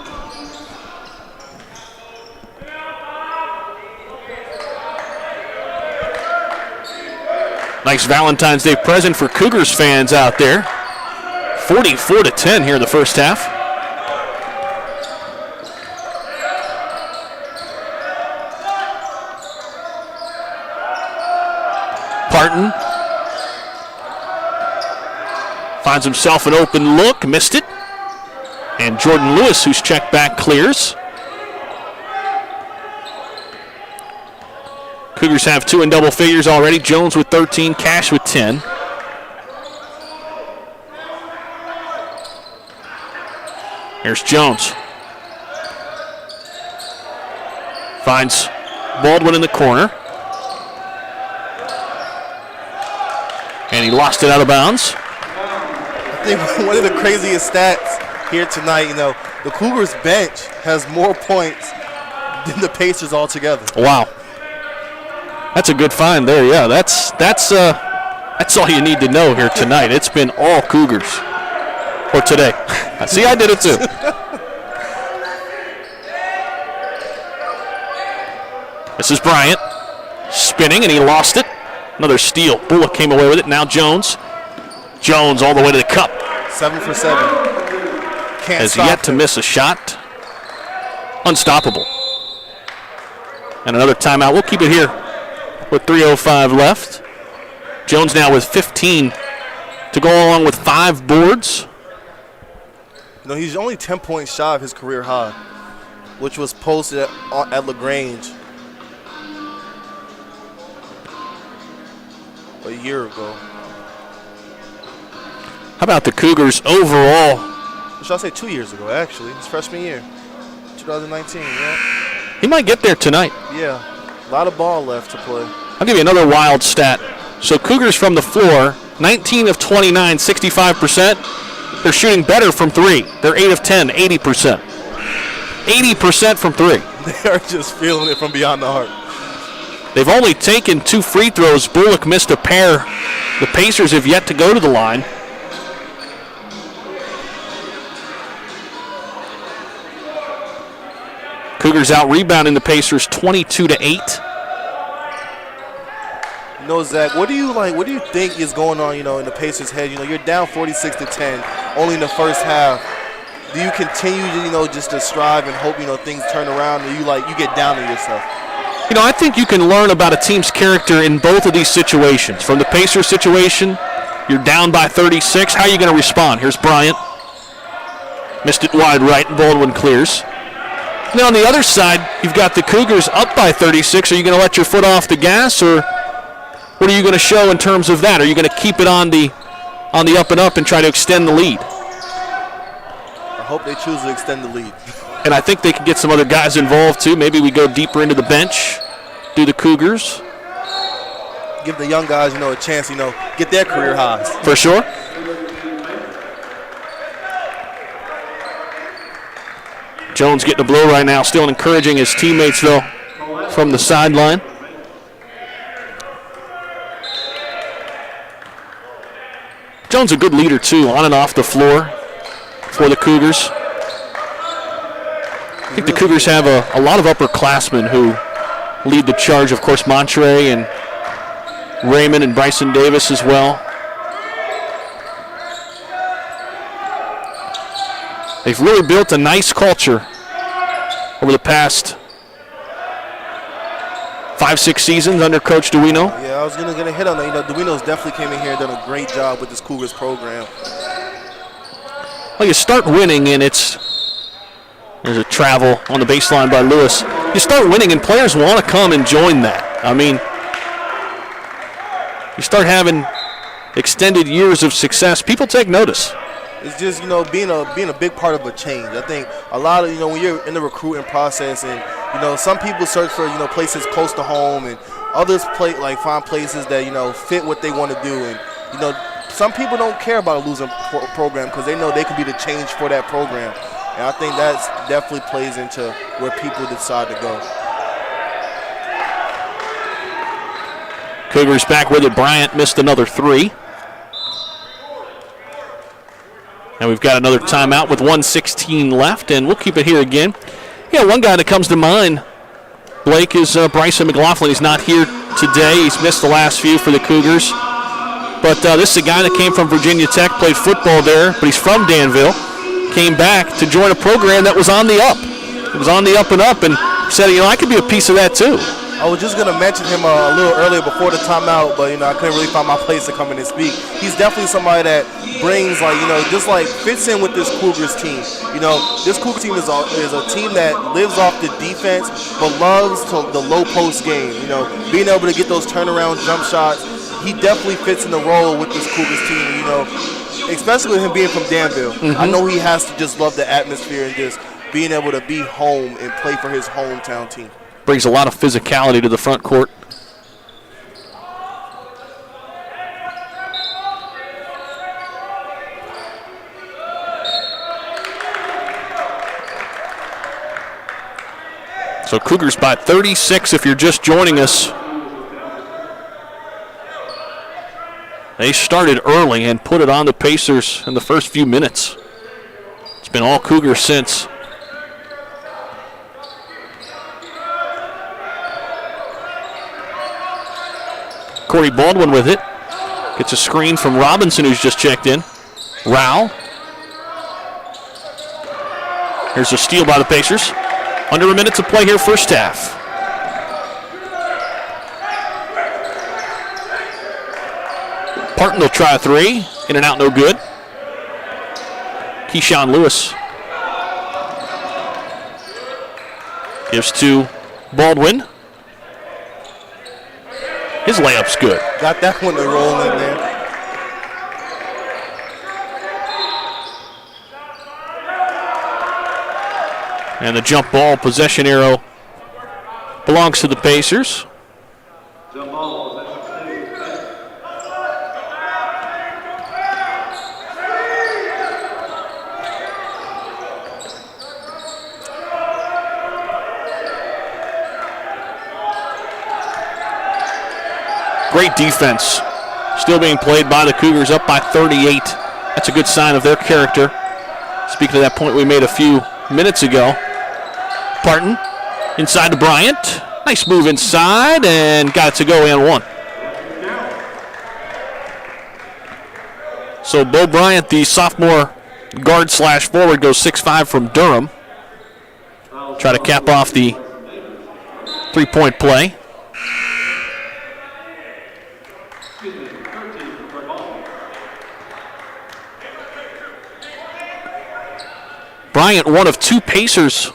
Nice Valentine's Day present for Cougars fans out there. 44-10 here in the first half. Parton finds himself an open look, missed it. And Jordan Lewis, who's checked back, clears. Cougars have 2 in double figures already. Jones with 13, Cash with 10. Here's Jones. Finds Baldwin in the corner. And he lost it out of bounds. I think one of the craziest stats here tonight, you know, the Cougars bench has more points than the Pacers altogether. Wow. That's a good find there. Yeah, that's all you need to know here tonight. It's been all Cougars. Or today. See, I did it too. This is Bryant spinning, and he lost it. Another steal. Bullock came away with it. Now Jones. Jones all the way to the cup. 7 for 7. Can't Has stop yet to him. miss a shot. Unstoppable. And another timeout. We'll keep it here with 3:05 left. Jones now with 15 to go along with 5 boards. You know, he's only 10 points shy of his career high, which was posted at LaGrange a year ago. How about the Cougars overall? Should I say 2 years ago, actually. His freshman year, 2019, yeah. He might get there tonight. Yeah, a lot of ball left to play. I'll give you another wild stat. So Cougars from the floor, 19 of 29, 65%. They're shooting better from 3. They're 8 of 10, 80%. 80% from 3. They are just feeling it from beyond the arc. They've only taken 2 free throws. Bullock missed a pair. The Pacers have yet to go to the line. Cougars out rebounding the Pacers 22-8. You know, Zach, what do you think is going on, in the Pacers' head? You're down 46-10, only in the first half. Do you continue to, just to strive and hope, things turn around, or you get down on yourself? I think you can learn about a team's character in both of these situations. From the Pacers situation, you're down by 36. How are you going to respond? Here's Bryant. Missed it wide right, and Baldwin clears. Now on the other side, you've got the Cougars up by 36. Are you going to let your foot off the gas, or what are you going to show in terms of that? Are you going to keep it on the up and up and try to extend the lead? I hope they choose to extend the lead. And I think they can get some other guys involved too. Maybe we go deeper into the bench, do the Cougars. Give the young guys, a chance, get their career highs. For sure. Jones getting a blow right now, still encouraging his teammates though from the sideline. Jones a good leader too, on and off the floor for the Cougars. I think the Cougars have a lot of upperclassmen who lead the charge. Of course, Montre and Raymond and Bryson Davis as well. They've really built a nice culture over the past 5-6 seasons under Coach Duino. Yeah, I was going to hit on that. Duino's definitely came in here and done a great job with this Cougars program. Well, you start winning, and there's a travel on the baseline by Lewis. You start winning, and players want to come and join that. I mean, you start having extended years of success, people take notice. It's just, being a big part of a change. I think a lot of, when you're in the recruiting process and, some people search for, places close to home, and others find places that, fit what they want to do. And, some people don't care about a losing program because they know they can be the change for that program. And I think that definitely plays into where people decide to go. Cougars back with it. Bryant missed another 3. And we've got another timeout with 1:16 left, and we'll keep it here again. Yeah, one guy that comes to mind, Blake, is Bryson McLaughlin. He's not here today. He's missed the last few for the Cougars. But this is a guy that came from Virginia Tech, played football there, but he's from Danville. Came back to join a program that was on the up. It was on the up and up, and said, I could be a piece of that too. I was just going to mention him a little earlier before the timeout, but, I couldn't really find my place to come in and speak. He's definitely somebody that brings, fits in with this Cougars team. This Cougars team is a team that lives off the defense, but loves the low post game. Being able to get those turnaround jump shots. He definitely fits in the role with this Cougars team, especially with him being from Danville. Mm-hmm. I know he has to just love the atmosphere and just being able to be home and play for his hometown team. Brings a lot of physicality to the front court. So Cougars by 36 if you're just joining us. They started early and put it on the Pacers in the first few minutes. It's been all Cougars since. Corey Baldwin with it. Gets a screen from Robinson, who's just checked in. Rao. Here's a steal by the Pacers. Under a minute to play here, first half. Parton will try a 3. In and out, no good. Keyshawn Lewis. Gives to Baldwin. His layup's good. Got that one to roll in there. And the jump ball possession arrow belongs to the Pacers. Jump ball possession. Great defense. Still being played by the Cougars, up by 38. That's a good sign of their character. Speaking of that point we made a few minutes ago. Parton inside to Bryant. Nice move inside and got it to go and one. So Bo Bryant, the sophomore guard slash forward, goes 6'5" from Durham. Try to cap off the three-point play. Bryant, one of two Pacers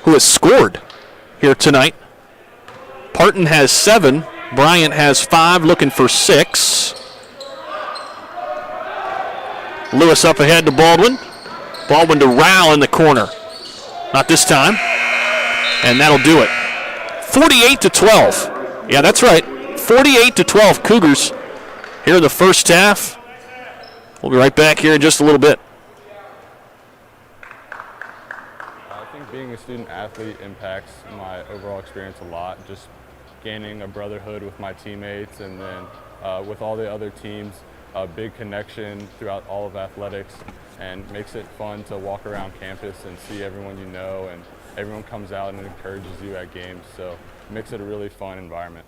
who has scored here tonight. Parton has 7. Bryant has 5, looking for 6. Lewis up ahead to Baldwin. Baldwin to Rao in the corner. Not this time. And that'll do it. 48-12. Yeah, that's right. 48-12 Cougars here in the first half. We'll be right back here in just a little bit. I think being a student athlete impacts my overall experience a lot. Just gaining a brotherhood with my teammates, and then with all the other teams, a big connection throughout all of athletics, and makes it fun to walk around campus and see everyone you know, and everyone comes out and encourages you at games, so it makes it a really fun environment.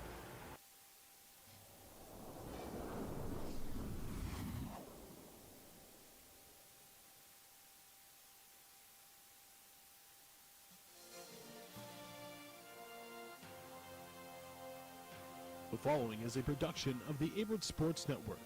The following is a production of the Averett Sports Network.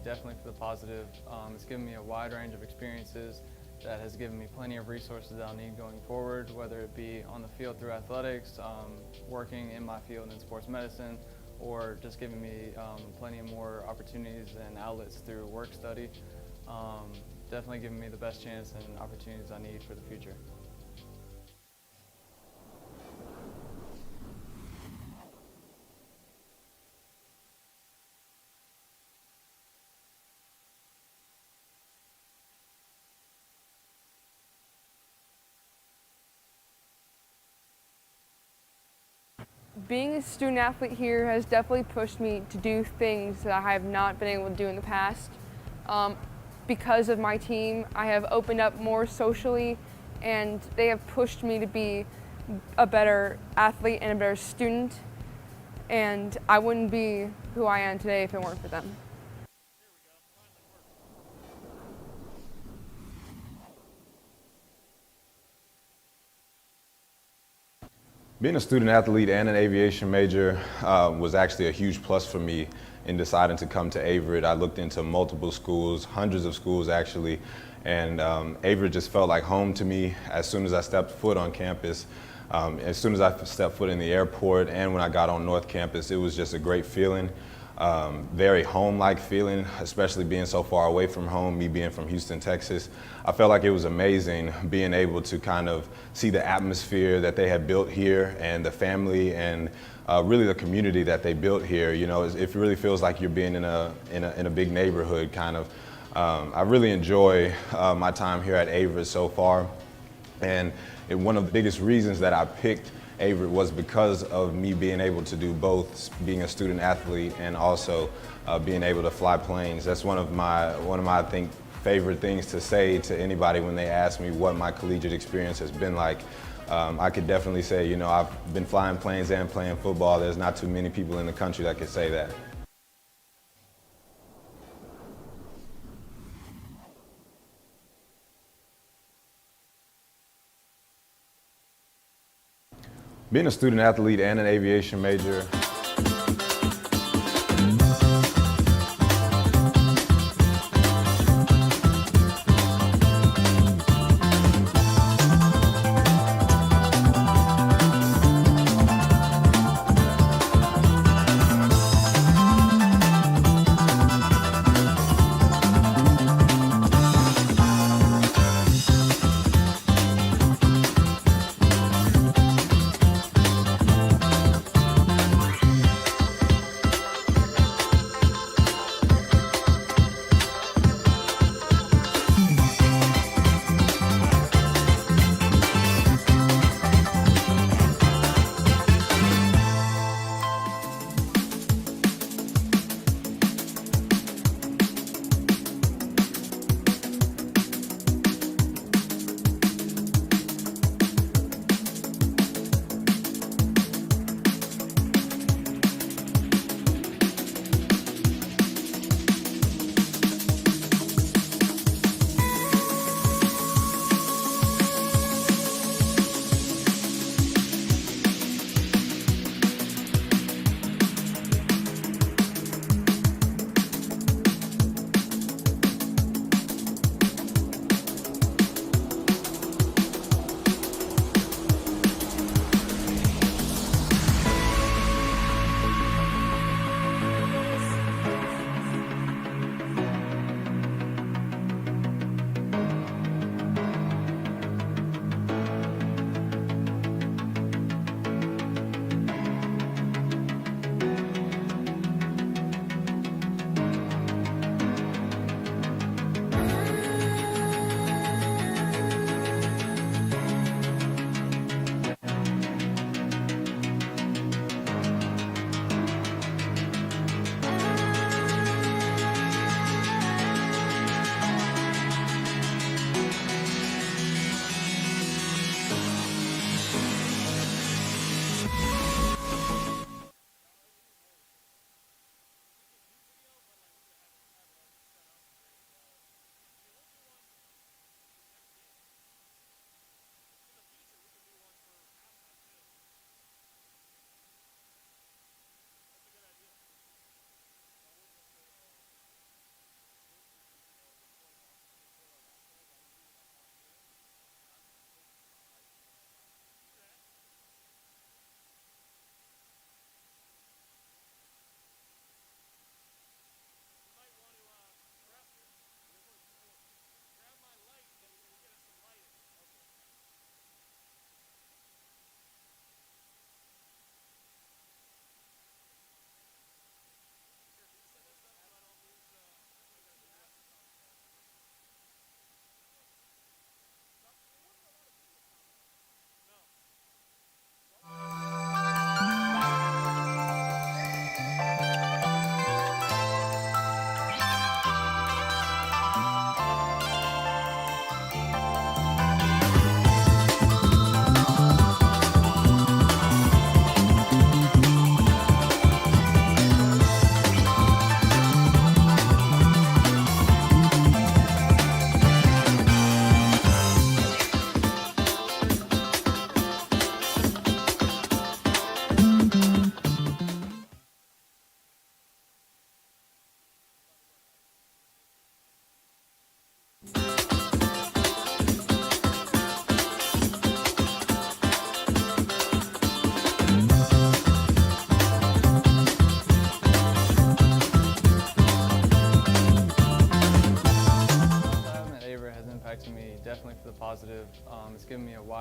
Definitely for the positive. It's given me a wide range of experiences that has given me plenty of resources that I'll need going forward, whether it be on the field through athletics, working in my field in sports medicine, or just giving me plenty of more opportunities and outlets through work study. Definitely giving me the best chance and opportunities I need for the future. Being a student athlete here has definitely pushed me to do things that I have not been able to do in the past. Because of my team, I have opened up more socially, and they have pushed me to be a better athlete and a better student, and I wouldn't be who I am today if it weren't for them. Being a student athlete and an aviation major was actually a huge plus for me in deciding to come to Averett. I looked into multiple schools, hundreds of schools actually, and Averett just felt like home to me as soon as I stepped foot on campus. As soon as I stepped foot in the airport and when I got on North Campus, it was just a great feeling. Very home-like feeling, especially being so far away from home, me being from Houston, Texas. I felt like it was amazing being able to kind of see the atmosphere that they had built here and the family and really the community that they built here. You know, it really feels like you're being in a big neighborhood kind of. I really enjoy my time here at Averett so far, and one of the biggest reasons that I picked Averett was because of me being able to do both, being a student athlete and also being able to fly planes. That's one of my I think favorite things to say to anybody when they ask me what my collegiate experience has been like. I could definitely say, you know, I've been flying planes and playing football. There's not too many people in the country that could say that. Being a student athlete and an aviation major,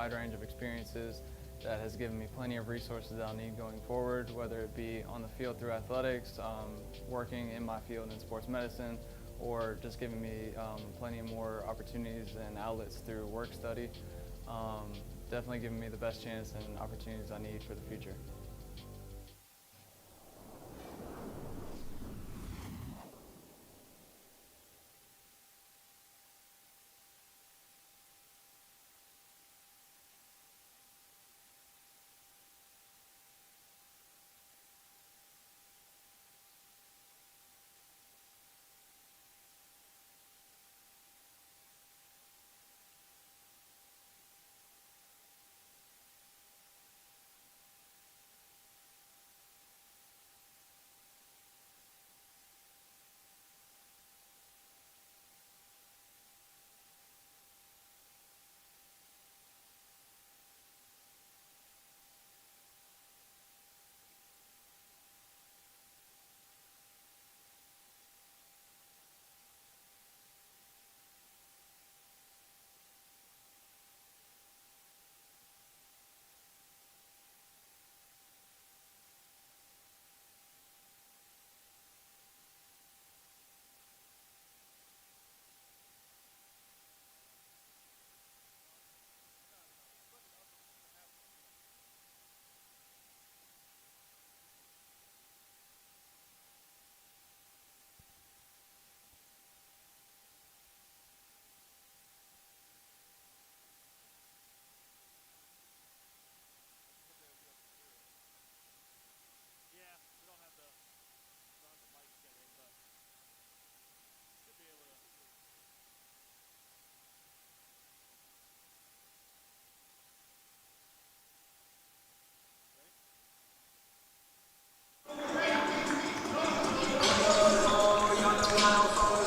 wide range of experiences that has given me plenty of resources that I'll need going forward, whether it be on the field through athletics, working in my field in sports medicine, or just giving me plenty more opportunities and outlets through work study. Definitely giving me the best chance and opportunities I need for the future.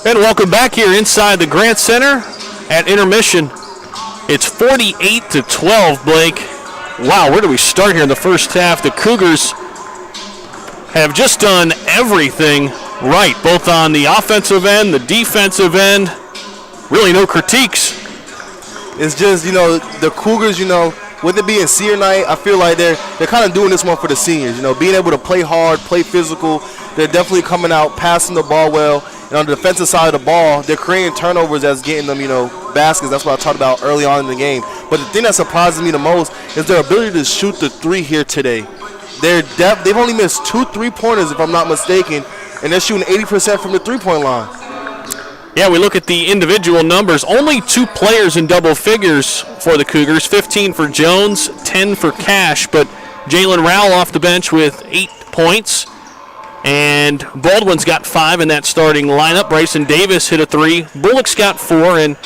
And welcome back here inside the Grant Center at intermission. It's 48-12, Blake. Wow, where do we start here in the first half? The Cougars have just done everything right, both on the offensive end, the defensive end. Really no critiques. It's just, the Cougars, with it being senior night, I feel like they're kind of doing this one for the seniors. Being able to play hard, play physical. They're definitely coming out, passing the ball well. And on the defensive side of the ball, they're creating turnovers that's getting them, baskets. That's what I talked about early on in the game. But the thing that surprises me the most is their ability to shoot the three here today. They've only missed 2 3-pointers, if I'm not mistaken, and they're shooting 80% from the three-point line. Yeah, we look at the individual numbers. Only 2 players in double figures for the Cougars, 15 for Jones, 10 for Cash. But Jalen Rowell off the bench with 8 points. And Baldwin's got 5 in that starting lineup. Bryson Davis hit a 3. Bullock's got 4, and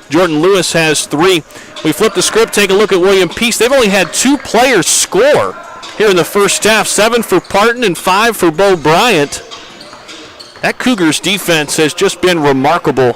Jordan Lewis has 3. We flip the script, take a look at William Peace. They've only had 2 players score here in the first half, 7 for Parton and 5 for Bo Bryant. That Cougars defense has just been remarkable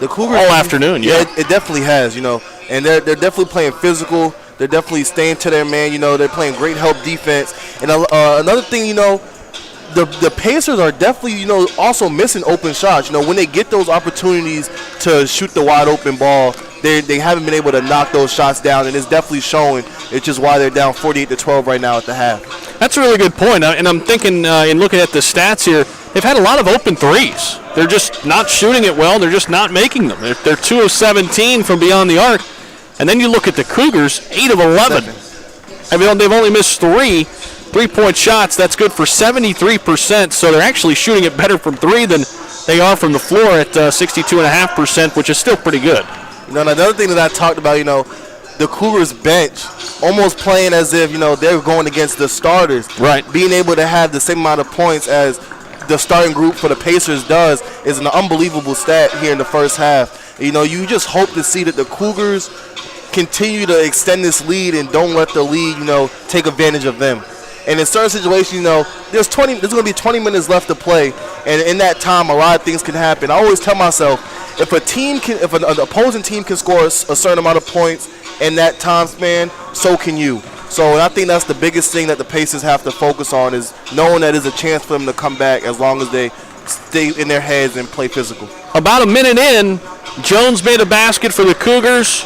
the Cougars all afternoon. Yeah, it definitely has, and they're definitely playing physical. They're definitely staying to their man. They're playing great help defense. And another thing, the Pacers are definitely, also missing open shots. When they get those opportunities to shoot the wide open ball, they haven't been able to knock those shots down, and it's definitely showing. It's just why they're down 48-12 right now at the half. That's a really good point. And I'm thinking, in looking at the stats here, they've had a lot of open threes. They're just not shooting it well. They're just not making them. They're 2 of 17 from beyond the arc. And then you look at the Cougars, 8 of 11. I mean, they've only missed 3 3-point shots. That's good for 73%. So they're actually shooting it better from 3 than they are from the floor at 62.5%, which is still pretty good. Another thing that I talked about, the Cougars bench almost playing as if, they're going against the starters. Right. Being able to have the same amount of points as the starting group for the Pacers does is an unbelievable stat here in the first half. You just hope to see that the Cougars continue to extend this lead and don't let the lead, take advantage of them. And in certain situations, there's going to be 20 minutes left to play, and in that time, a lot of things can happen. I always tell myself, if an opposing team can score a certain amount of points in that time span, so can you. So I think that's the biggest thing that the Pacers have to focus on, is knowing that there's a chance for them to come back as long as they stay in their heads and play physical. About a minute in, Jones made a basket for the Cougars.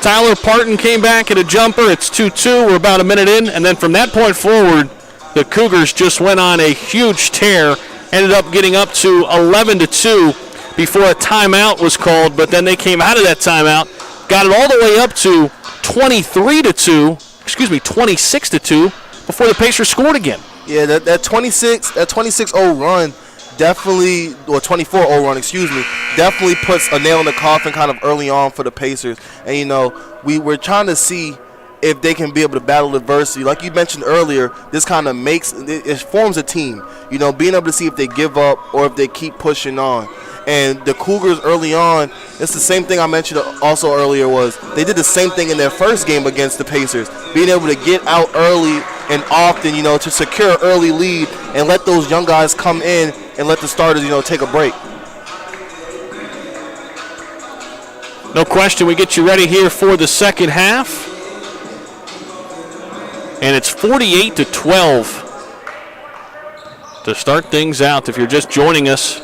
Tyler Parton came back at a jumper. It's 2-2. We're about a minute in. And then from that point forward, the Cougars just went on a huge tear. Ended up getting up to 11-2 before a timeout was called. But then they came out of that timeout, got it all the way up to 26-2 before the Pacers scored again. Yeah, that 26-0 run definitely, or 24-0 run, definitely puts a nail in the coffin kind of early on for the Pacers. And, you know, we're trying to see if they can be able to battle adversity. Like you mentioned earlier, this kind of it forms a team. You know, being able to see if they give up or if they keep pushing on. And the Cougars early on, it's the same thing I mentioned also earlier, was they did the same thing in their first game against the Pacers, being able to get out early and often, you know, to secure an early lead and let those young guys come in and let the starters, you know, take a break. No question, we get you ready here for the second half. And it's 48-12 to start things out. If you're just joining us,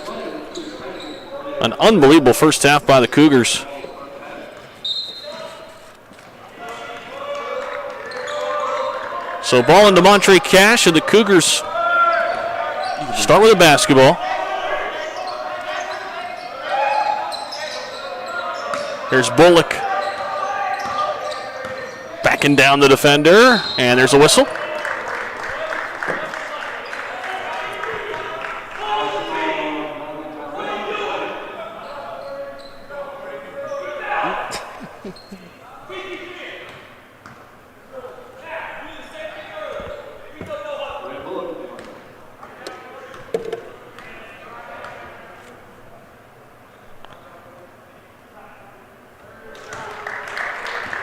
an unbelievable first half by the Cougars. So ball into Montre Cash, and the Cougars start with a basketball. Here's Bullock backing down the defender, and there's a whistle.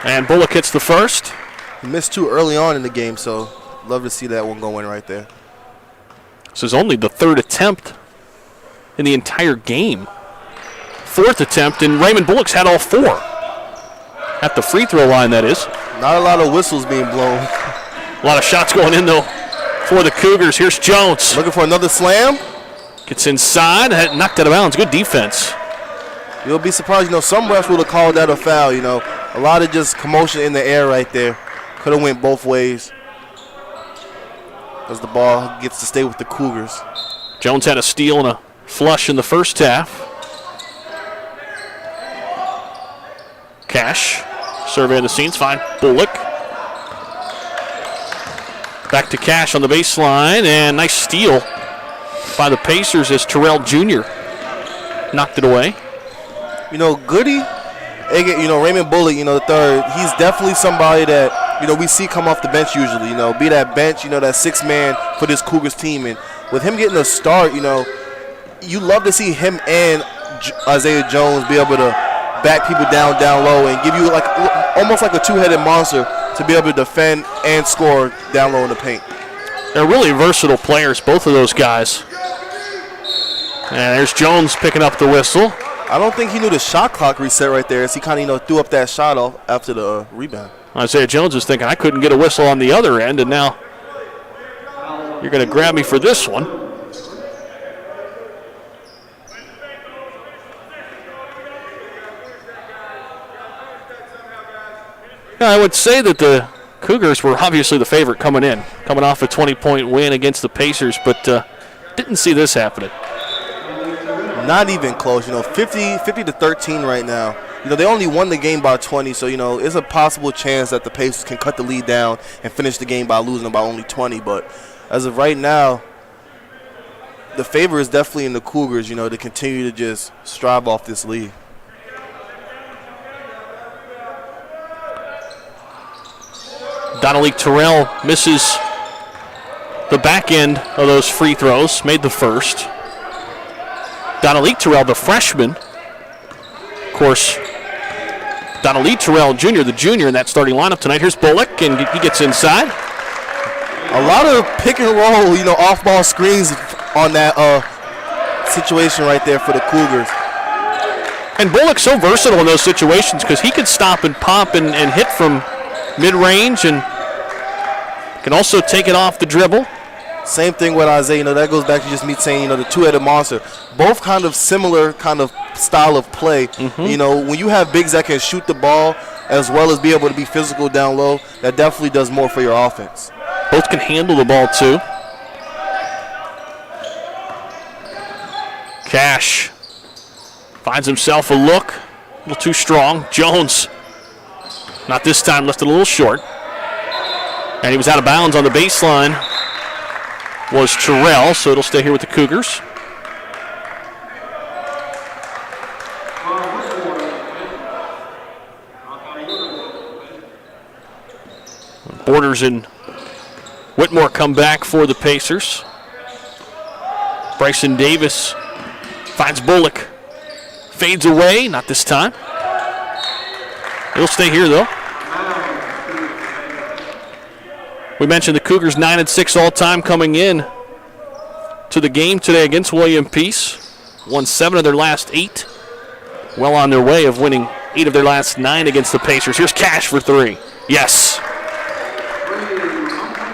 And Bullock hits the first. He missed two early on in the game, so love to see that one go in right there. This is only the third attempt in the entire game. Fourth attempt, and Raymond Bullock's had all four. At the free throw line, that is. Not a lot of whistles being blown. A lot of shots going in, though, for the Cougars. Here's Jones. Looking for another slam. Gets inside, knocked out of bounds. Good defense. You'll be surprised, you know, some refs would have called that a foul, you know. A lot of just commotion in the air right there. Could have went both ways as the ball gets to stay with the Cougars. Jones had a steal and a flush in the first half. Cash, survey of the scenes, fine. Bullock. Back to Cash on the baseline, and nice steal by the Pacers as Terrell Jr. knocked it away. You know, Goody, you know, Raymond Bullock, you know, the third, he's definitely somebody that, you know, we see come off the bench usually, you know, be that bench, you know, that sixth man for this Cougars team. And with him getting a start, you know, you love to see him and Isaiah Jones be able to back people down low and give you like almost like a two-headed monster to be able to defend and score down low in the paint. They're really versatile players, both of those guys. And there's Jones picking up the whistle. I don't think he knew the shot clock reset right there as he kind of, you know, threw up that shot off after the rebound. Isaiah Jones is thinking, I couldn't get a whistle on the other end, and now you're going to grab me for this one. Yeah, I would say that the Cougars were obviously the favorite coming off a 20-point win against the Pacers, but didn't see this happening. Not even close, you know, 50-13 right now. You know, they only won the game by 20, so, you know, it's a possible chance that the Pacers can cut the lead down and finish the game by losing by only 20. But as of right now, the favor is definitely in the Cougars, you know, to continue to just strive off this lead. Donalik Terrell misses the back end of those free throws, made the first. Donalik Terrell, the freshman. Of course, Donalik Terrell Jr., the junior in that starting lineup tonight. Here's Bullock, and he gets inside. A lot of pick and roll, you know, off-ball screens on that situation right there for the Cougars. And Bullock's so versatile in those situations because he can stop and pop and hit from mid-range and can also take it off the dribble. Same thing with Isaiah, you know, that goes back to just me saying, you know, the two-headed monster. Both kind of similar kind of style of play. Mm-hmm. You know, when you have bigs that can shoot the ball, as well as be able to be physical down low, that definitely does more for your offense. Both can handle the ball too. Cash finds himself a look, a little too strong. Jones, not this time, left it a little short. And he was out of bounds on the baseline, was Terrell, so it'll stay here with the Cougars. Borders and Whitmore come back for the Pacers. Bryson Davis finds Bullock. Fades away, not this time. It'll stay here though. We mentioned the Cougars 9-6 all-time coming in to the game today against William Peace. Won 7 of their last 8. Well on their way of winning 8 of their last 9 against the Pacers. Here's Cash for 3. Yes.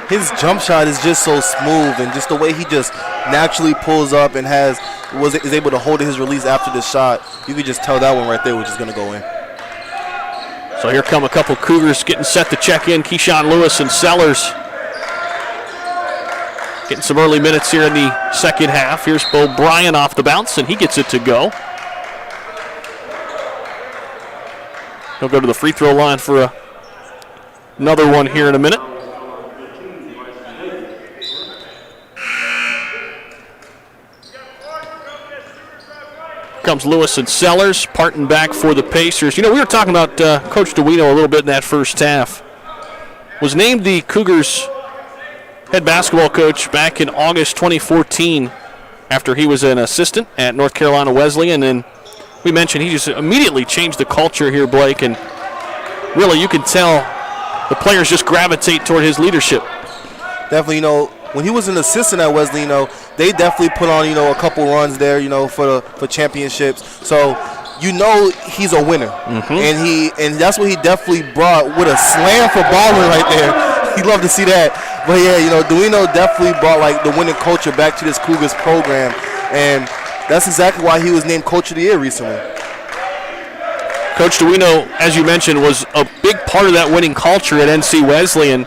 His jump shot is just so smooth, and just the way he just naturally pulls up and is able to hold his release after the shot. You could just tell that one right there was just going to go in. So here come a couple Cougars getting set to check in. Keyshawn Lewis and Sellers getting some early minutes here in the second half. Here's Bo Bryant off the bounce, and he gets it to go. He'll go to the free throw line for another one here in a minute. Comes Lewis and Sellers, parting back for the Pacers. You know, we were talking about Coach DeWino a little bit in that first half. Was named the Cougars head basketball coach back in August 2014 after he was an assistant at North Carolina Wesleyan. And we mentioned he just immediately changed the culture here, Blake. And really, you can tell the players just gravitate toward his leadership. Definitely, you know, when he was an assistant at Wesleyan, you know, they definitely put on, you know, a couple runs there, you know, for championships. So, you know, he's a winner, and that's what he definitely brought with a slam for Baldwin right there. He'd love to see that. But yeah, you know, DeWino definitely brought like the winning culture back to this Cougars program, and that's exactly why he was named Coach of the Year recently. Coach DeWino, as you mentioned, was a big part of that winning culture at NC Wesleyan.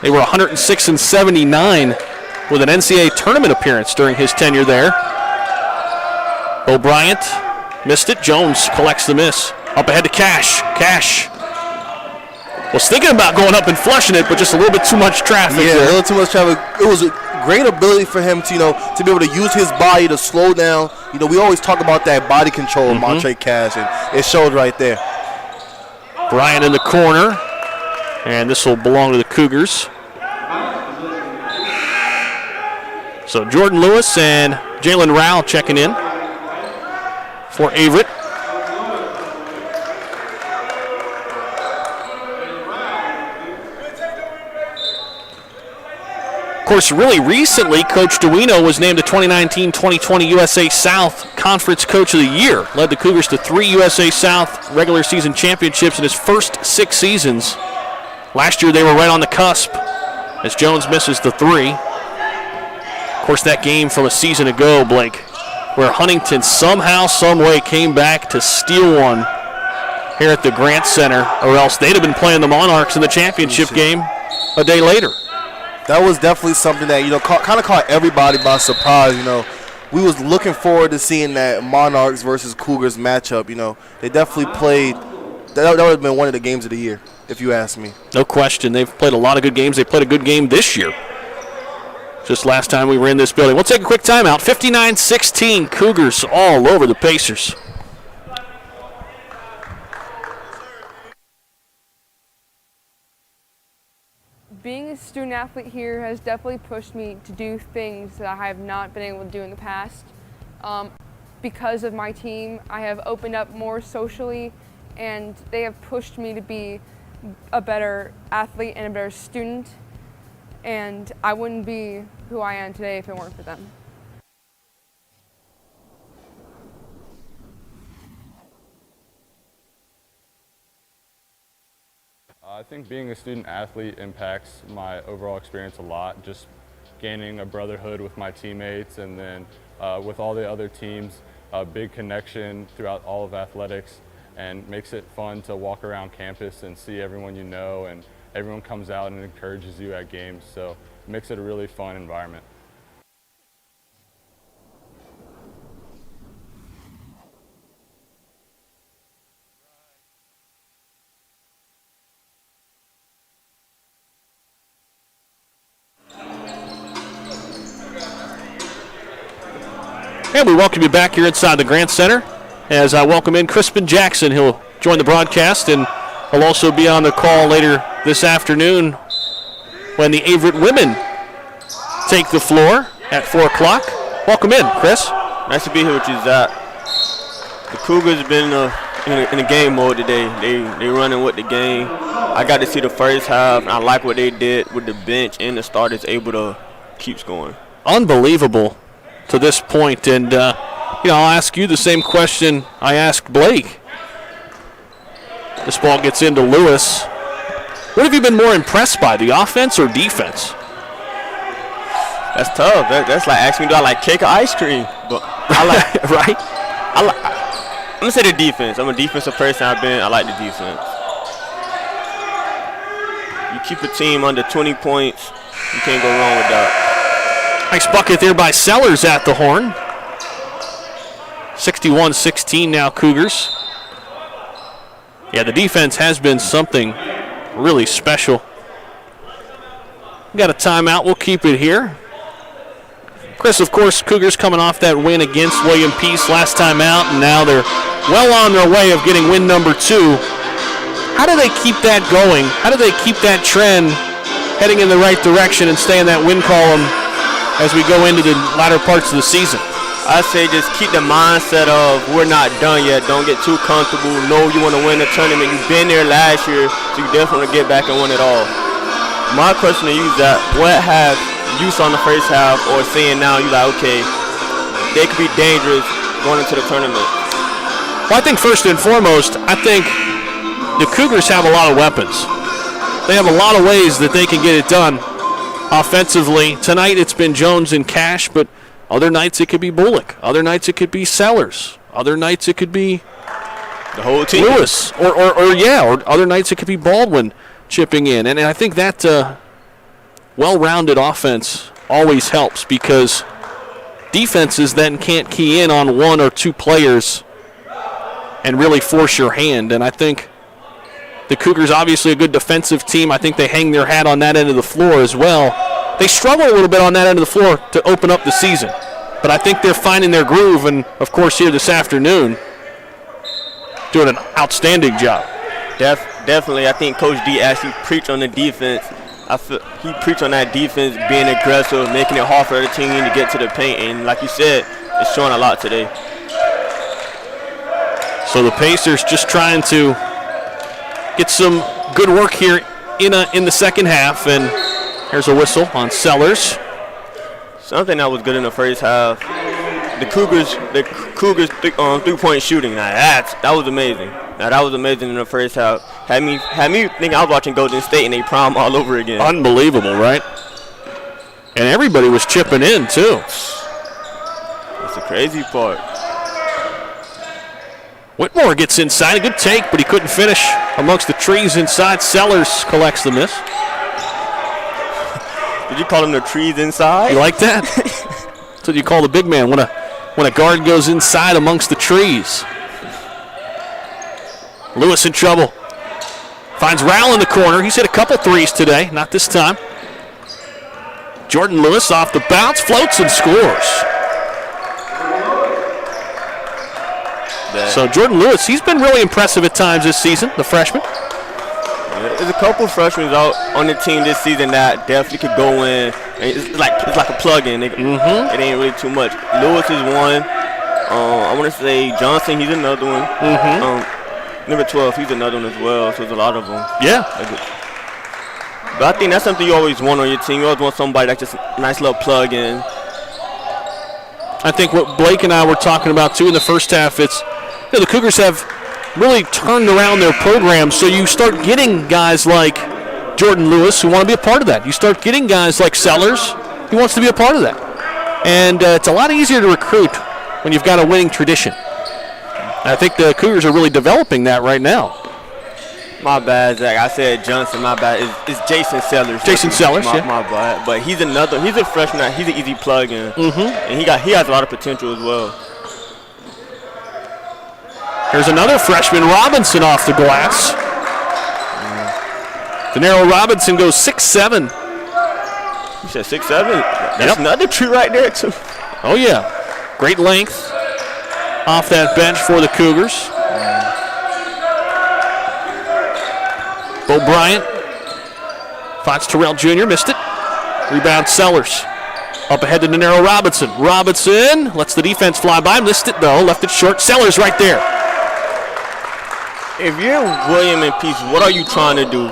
They were 106-79 with an NCAA tournament appearance during his tenure there. O'Brien missed it. Jones collects the miss. Up ahead to Cash. Cash was thinking about going up and flushing it, but just a little bit too much traffic. Yeah, there. a little too much traffic. It was a great ability for him to, you know, to be able to use his body to slow down. You know, we always talk about that body control of Montre Cash, and it showed right there. Bryant in the corner, and this will belong to the Cougars. So Jordan Lewis and Jalen Rowell checking in for Averett. Of course, really recently, Coach DeWino was named the 2019-2020 USA South Conference Coach of the Year. Led the Cougars to 3 USA South regular season championships in his first 6 seasons. Last year, they were right on the cusp as Jones misses the 3. Of course, that game from a season ago, Blake, where Huntington somehow, some way came back to steal one here at the Grant Center, or else they'd have been playing the Monarchs in the championship game a day later. That was definitely something that, you know, kind of caught everybody by surprise. You know, we was looking forward to seeing that Monarchs versus Cougars matchup. You know, they definitely played. That would have been one of the games of the year, if you ask me. No question. They've played a lot of good games. They played a good game this year. Just last time we were in this building. We'll take a quick timeout. 59-16, Cougars all over the Pacers. Being a student athlete here has definitely pushed me to do things that I have not been able to do in the past. Because of my team, I have opened up more socially, and they have pushed me to be a better athlete and a better student. And I wouldn't be who I am today if it weren't for them. I think being a student athlete impacts my overall experience a lot, just gaining a brotherhood with my teammates, and then with all the other teams, a big connection throughout all of athletics. and makes it fun to walk around campus and see everyone you know, and everyone comes out and encourages you at games. So it makes it a really fun environment. And we welcome you back here inside the Grant Center as I welcome in Crispin Jackson. He'll join the broadcast, and he'll also be on the call later this afternoon when the Averett women take the floor at 4 o'clock. Welcome in, Chris. Nice to be here with you, Zach. The Cougars have been in a game mode today. They running with the game. I got to see the first half, and I like what they did with the bench and the starters able to keep scoring. Unbelievable to this point, and I'll ask you the same question I asked Blake. This ball gets into Lewis. What have you been more impressed by, the offense or defense? That's tough. That's like asking me, do I like cake or ice cream? But I like right. I'm gonna say the defense. I'm a defensive person. I like the defense. You keep a team under 20 points, you can't go wrong with that. Nice bucket there by Sellers at the horn. 61-16 now, Cougars. Yeah, the defense has been something really special. We got a timeout. We'll keep it here. Chris, of course, Cougars coming off that win against William Peace last time out, and now they're well on their way of getting win number 2. How do they keep that going? How do they keep that trend heading in the right direction and stay in that win column as we go into the latter parts of the season? I say just keep the mindset of we're not done yet. Don't get too comfortable. Know you want to win the tournament. You've been there last year, so you definitely want to get back and win it all. My question to you is that what have you saw in the first half or seeing now you like, okay, they could be dangerous going into the tournament? Well, I think first and foremost, I think the Cougars have a lot of weapons. They have a lot of ways that they can get it done offensively. Tonight it's been Jones and Cash, but other nights it could be Bullock. Other nights it could be Sellers. Other nights it could be the whole team. Lewis. Or other nights it could be Baldwin chipping in. And I think that well-rounded offense always helps because defenses then can't key in on one or two players and really force your hand. And I think the Cougars obviously a good defensive team. I think they hang their hat on that end of the floor as well. They struggle a little bit on that end of the floor to open up the season. But I think they're finding their groove, and, of course, here this afternoon, doing an outstanding job. Definitely. I think Coach D actually preached on the defense. He preached on that defense, being aggressive, making it hard for the team to get to the paint. And like you said, it's showing a lot today. So the Pacers just trying to get some good work here in the second half, and here's a whistle on Sellers. Something that was good in the first half, the Cougars three-point shooting. Now that was amazing. That was amazing in the first half. Had me thinking I was watching Golden State and they prom all over again. Unbelievable, right? And everybody was chipping in too. That's the crazy part. Whitmore gets inside, a good take, but he couldn't finish amongst the trees inside. Sellers collects the miss. Did you call him the trees inside? You like that? That's what you call the big man when a guard goes inside amongst the trees. Lewis in trouble. Finds Rowell in the corner. He's hit a couple threes today, not this time. Jordan Lewis off the bounce, floats and scores. So Jordan Lewis, he's been really impressive at times this season, the freshman. There's a couple freshmen out on the team this season that definitely could go in. It's like a plug-in. It ain't really too much. Lewis is one. I want to say Johnson, he's another one. Number 12, he's another one as well. So there's a lot of them. Yeah. But I think that's something you always want on your team. You always want somebody that's just a nice little plug-in. I think what Blake and I were talking about too in the first half, it's the Cougars have really turned around their program, so you start getting guys like Jordan Lewis who want to be a part of that. You start getting guys like Sellers who wants to be a part of that. And it's a lot easier to recruit when you've got a winning tradition. I think the Cougars are really developing that right now. My bad, Zach. I said Johnson. My bad. It's Jason Sellers. Jason Sellers, my, yeah. My bad. But he's a freshman. He's an easy plug-in. And he has a lot of potential as well. Here's another freshman, Robinson, off the glass. Denaro Robinson goes 6'7". You said 6'7"? That's another tree right there, too. Oh, yeah. Great length off that bench for the Cougars. Bo Bryant finds Terrell Jr., missed it. Rebound Sellers. Up ahead to Denaro Robinson. Robinson lets the defense fly by, missed it though, left it short. Sellers right there. If you're William and Peace, what are you trying to do?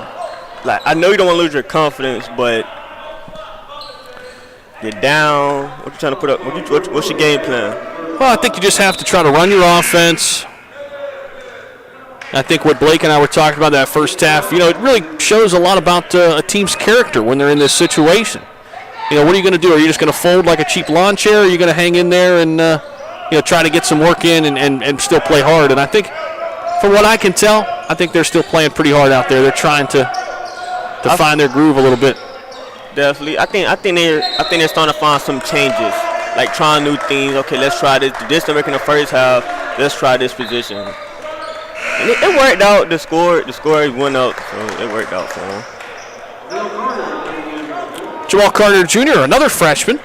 Like, I know you don't want to lose your confidence, but you're down. What you trying to put up? What's your game plan? Well, I think you just have to try to run your offense. I think what Blake and I were talking about that first half, it really shows a lot about a team's character when they're in this situation. What are you going to do? Are you just going to fold like a cheap lawn chair? Or are you going to hang in there and try to get some work in and still play hard? And I think, from what I can tell, I think they're still playing pretty hard out there. They're trying to find their groove a little bit. Definitely. I think they're starting to find some changes, like trying new things. Okay, let's try this. This didn't work in the first half. Let's try this position. And it worked out. The score went up, so it worked out for them. Jamal Carter Jr., another freshman,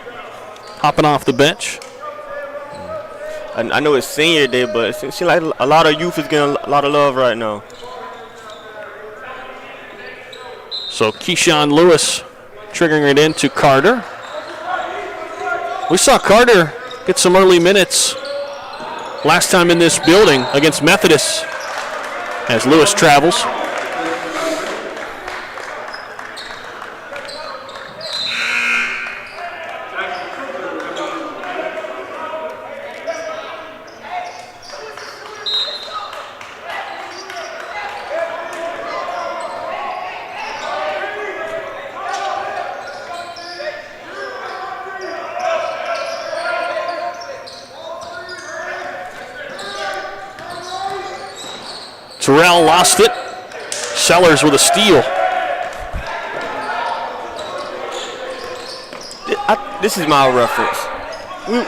hopping off the bench. I know it's senior day, but it seems like a lot of youth is getting a lot of love right now. So Keyshawn Lewis triggering it into Carter. We saw Carter get some early minutes last time in this building against Methodist as Lewis travels. Terrell lost it. Sellers with a steal. This is my reference.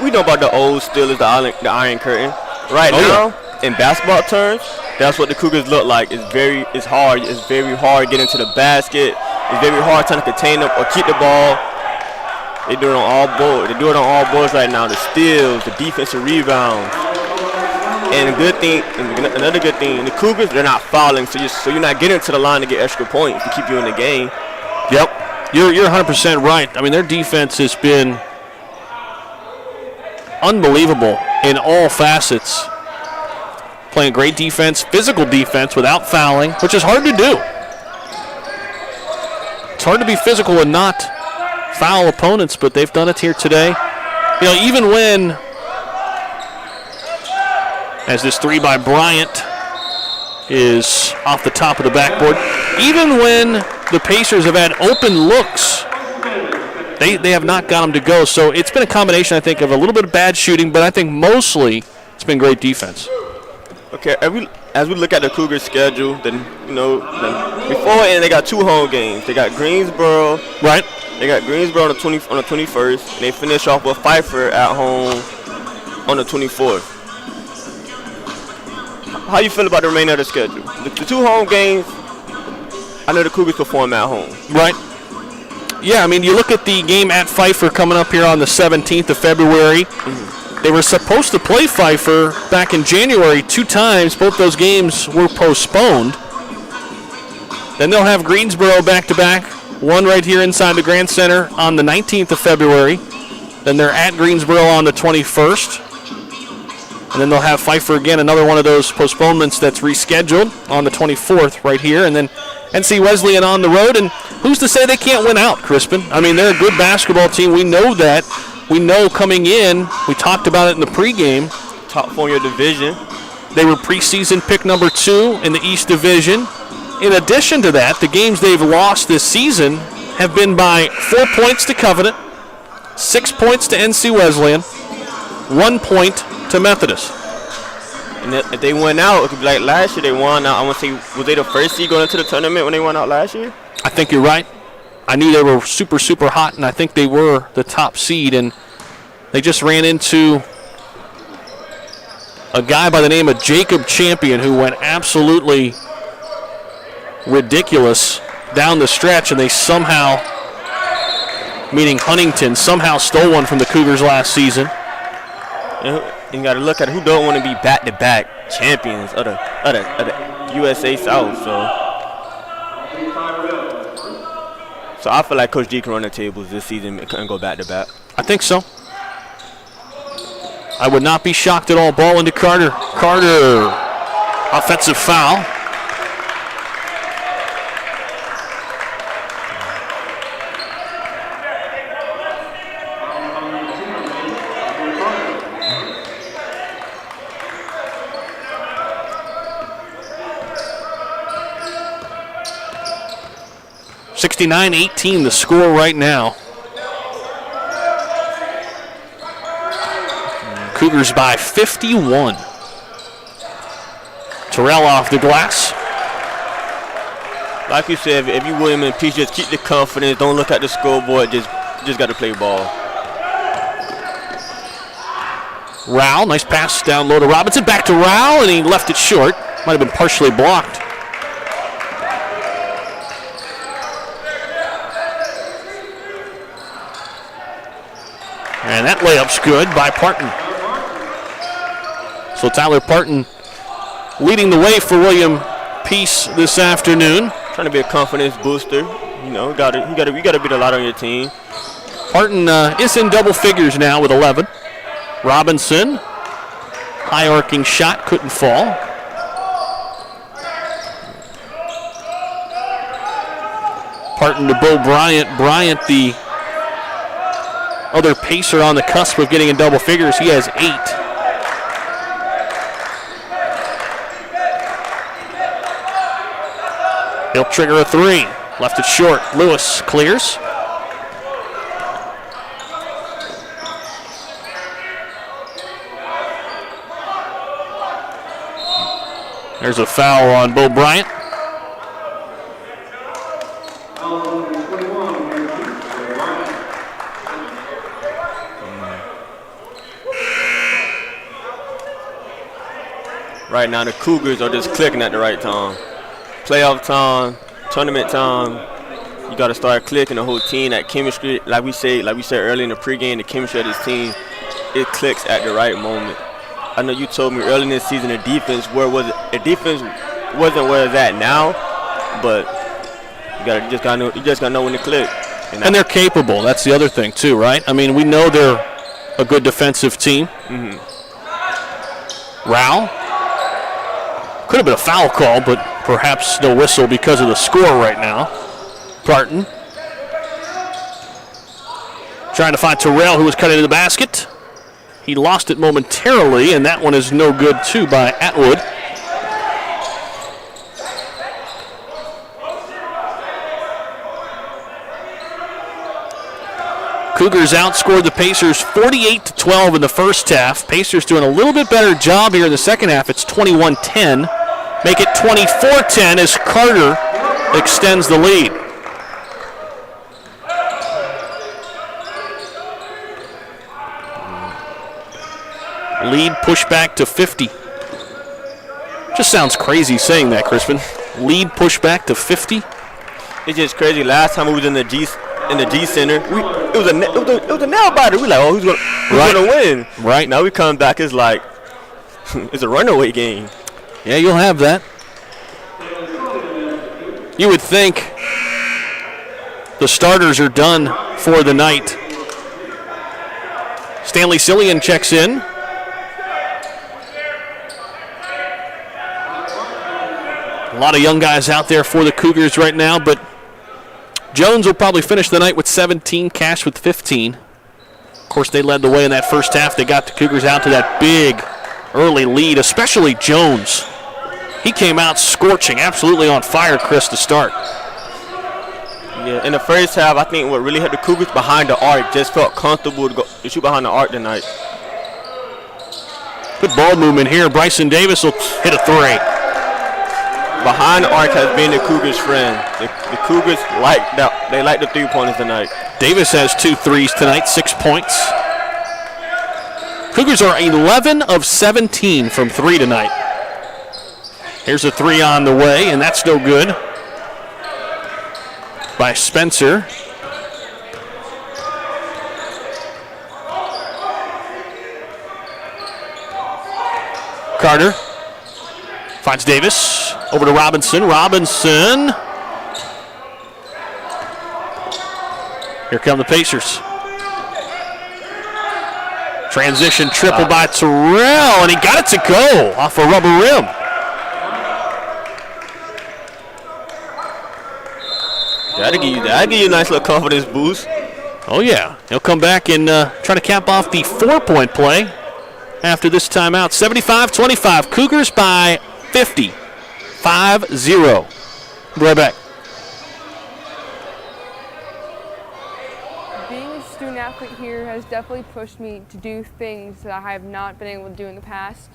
We know about the old Steelers, the Iron Curtain. Right now, in basketball terms, that's what the Cougars look like. It's hard. It's very hard getting to the basket. It's very hard trying to contain them or keep the ball. They do it on all boards. They do it on all boards right now. The steals, the defensive rebounds. And another good thing, the Cougars, they're not fouling, so you're not getting to the line to get extra points to keep you in the game. Yep, you're 100% right. I mean, their defense has been unbelievable in all facets. Playing great defense, physical defense without fouling, which is hard to do. It's hard to be physical and not foul opponents, but they've done it here today. Even when, as this three by Bryant is off the top of the backboard, even when the Pacers have had open looks, they have not got them to go. So it's been a combination, I think, of a little bit of bad shooting, but I think mostly it's been great defense. Okay, as we look at the Cougars' schedule, then before and they got two home games. They got Greensboro. Right. They got Greensboro on the 21st, and they finish off with Pfeiffer at home on the 24th. How you feel about the remainder of the schedule? The two home games, I know the Cougars perform at home. Right. Yeah, I mean, you look at the game at Pfeiffer coming up here on the 17th of February. Mm-hmm. They were supposed to play Pfeiffer back in January 2 times. Both those games were postponed. Then they'll have Greensboro back-to-back, one right here inside the Grand Center on the 19th of February. Then they're at Greensboro on the 21st. And then they'll have Pfeiffer again, another one of those postponements that's rescheduled on the 24th right here. And then NC Wesleyan on the road. And who's to say they can't win out, Crispin? I mean, they're a good basketball team. We know that. We know coming in, we talked about it in the pregame. Top 4 in your division. They were preseason pick number 2 in the East Division. In addition to that, the games they've lost this season have been by 4 points to Covenant, 6 points to NC Wesleyan, 1 point to Methodist. And if they went out, it could be like last year they won out. I want to say, was they the first seed going into the tournament when they went out last year? I think you're right. I knew they were super, super hot, and I think they were the top seed, and they just ran into a guy by the name of Jacob Champion who went absolutely ridiculous down the stretch, and they somehow, meaning Huntington, somehow stole one from the Cougars last season. And you got to look at who don't want to be back-to-back champions of the USA South. So I feel like Coach G can run the tables this season and go back-to-back. I think so. I would not be shocked at all. Ball into Carter. Carter, offensive foul. (69-18) the score right now. Cougars by 51. Terrell off the glass. Like you said, if you William and Peach, just keep the confidence. Don't look at the scoreboard. Just got to play ball. Rao, nice pass down low to Robinson. Back to Rao, and he left it short. Might have been partially blocked. And that layup's good by Parton. So Tyler Parton leading the way for William Peace this afternoon. Trying to be a confidence booster. You know, you gotta beat a lot on your team. Parton is in double figures now with 11. Robinson, high arcing shot, couldn't fall. Parton to Bo Bryant. Bryant, the other pacer on the cusp of getting in double figures. He has 8. He'll trigger a 3. Left it short. Lewis clears. There's a foul on Bo Bryant. Right now, the Cougars are just clicking at the right time. Playoff time, tournament time. You got to start clicking the whole team. That chemistry, like we said earlier in the pregame, the chemistry of this team, it clicks at the right moment. I know you told me early in this season the defense wasn't where it's at now, but you just gotta know when to click. And they're capable. That's the other thing too, right? I mean, we know they're a good defensive team. Mm-hmm. Rao. Could have been a foul call, but perhaps no whistle because of the score right now. Parton trying to find Terrell, who was cut into the basket. He lost it momentarily, and that one is no good too by Atwood. Cougars outscored the Pacers 48-12 in the first half. Pacers doing a little bit better job here in the second half. It's 21-10. Make it 24-10 as Carter extends the lead. Lead pushed back to 50. Just sounds crazy saying that, Crispin. Lead pushed back to 50. It's just crazy. Last time we was in the G Center, it was a nail biter. We like, oh, who's gonna win? Right. Now we come back, it's like it's a runaway game. Yeah, you'll have that. You would think the starters are done for the night. Stanley Cillian checks in. A lot of young guys out there for the Cougars right now, but Jones will probably finish the night with 17, Cash with 15. Of course, they led the way in that first half. They got the Cougars out to that big early lead, especially Jones. He came out scorching, absolutely on fire, Chris, to start. Yeah, in the first half, I think what really hit the Cougars behind the arc, just felt comfortable to shoot behind the arc tonight. Good ball movement here. Bryson Davis will hit a three. Behind the arc has been the Cougars' friend. The Cougars they like the three-pointers tonight. Davis has 2 threes tonight, 6 points. Cougars are 11 of 17 from 3 tonight. Here's a 3 on the way, and that's no good. By Spencer. Carter finds Davis. Over to Robinson. Robinson. Here come the Pacers. Transition triple by Terrell, and he got it to go off a rubber rim. That'll give you a nice little confidence boost. Oh, yeah. He'll come back and try to cap off the 4-point play after this timeout. 75-25. Cougars by 50. 5-0. Be right back. Being a student athlete here has definitely pushed me to do things that I have not been able to do in the past.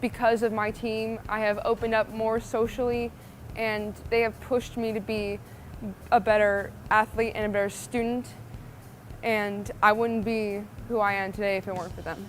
Because of my team, I have opened up more socially, and they have pushed me to be a better athlete and a better student, and I wouldn't be who I am today if it weren't for them.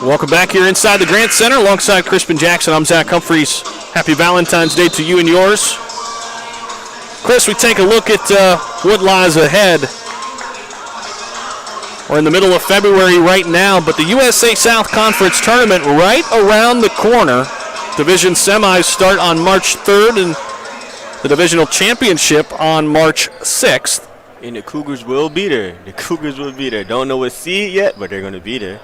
Welcome back here inside the Grant Center alongside Crispin Jackson. I'm Zach Humphreys. Happy Valentine's Day to you and yours. Chris, we take a look at what lies ahead. We're in the middle of February right now, but the USA South Conference Tournament right around the corner. Division semis start on March 3rd and the Divisional Championship on March 6th. And the Cougars will be there. The Cougars will be there. Don't know what seed yet, but they're going to be there.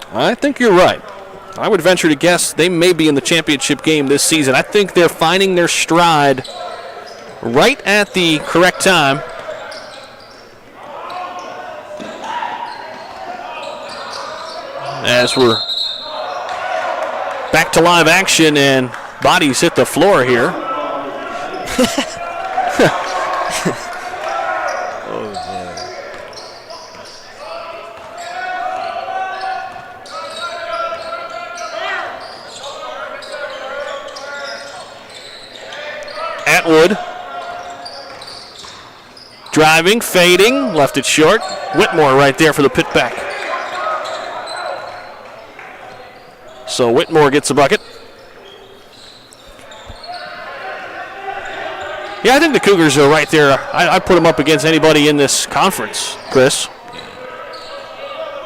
I think you're right. I would venture to guess they may be in the championship game this season. I think they're finding their stride right at the correct time. As we're back to live action and bodies hit the floor here. Oh, man. Atwood. Driving, fading, left it short. Whitmore right there for the putback. So Whitmore gets a bucket. Yeah, I think the Cougars are right there. I put them up against anybody in this conference, Chris.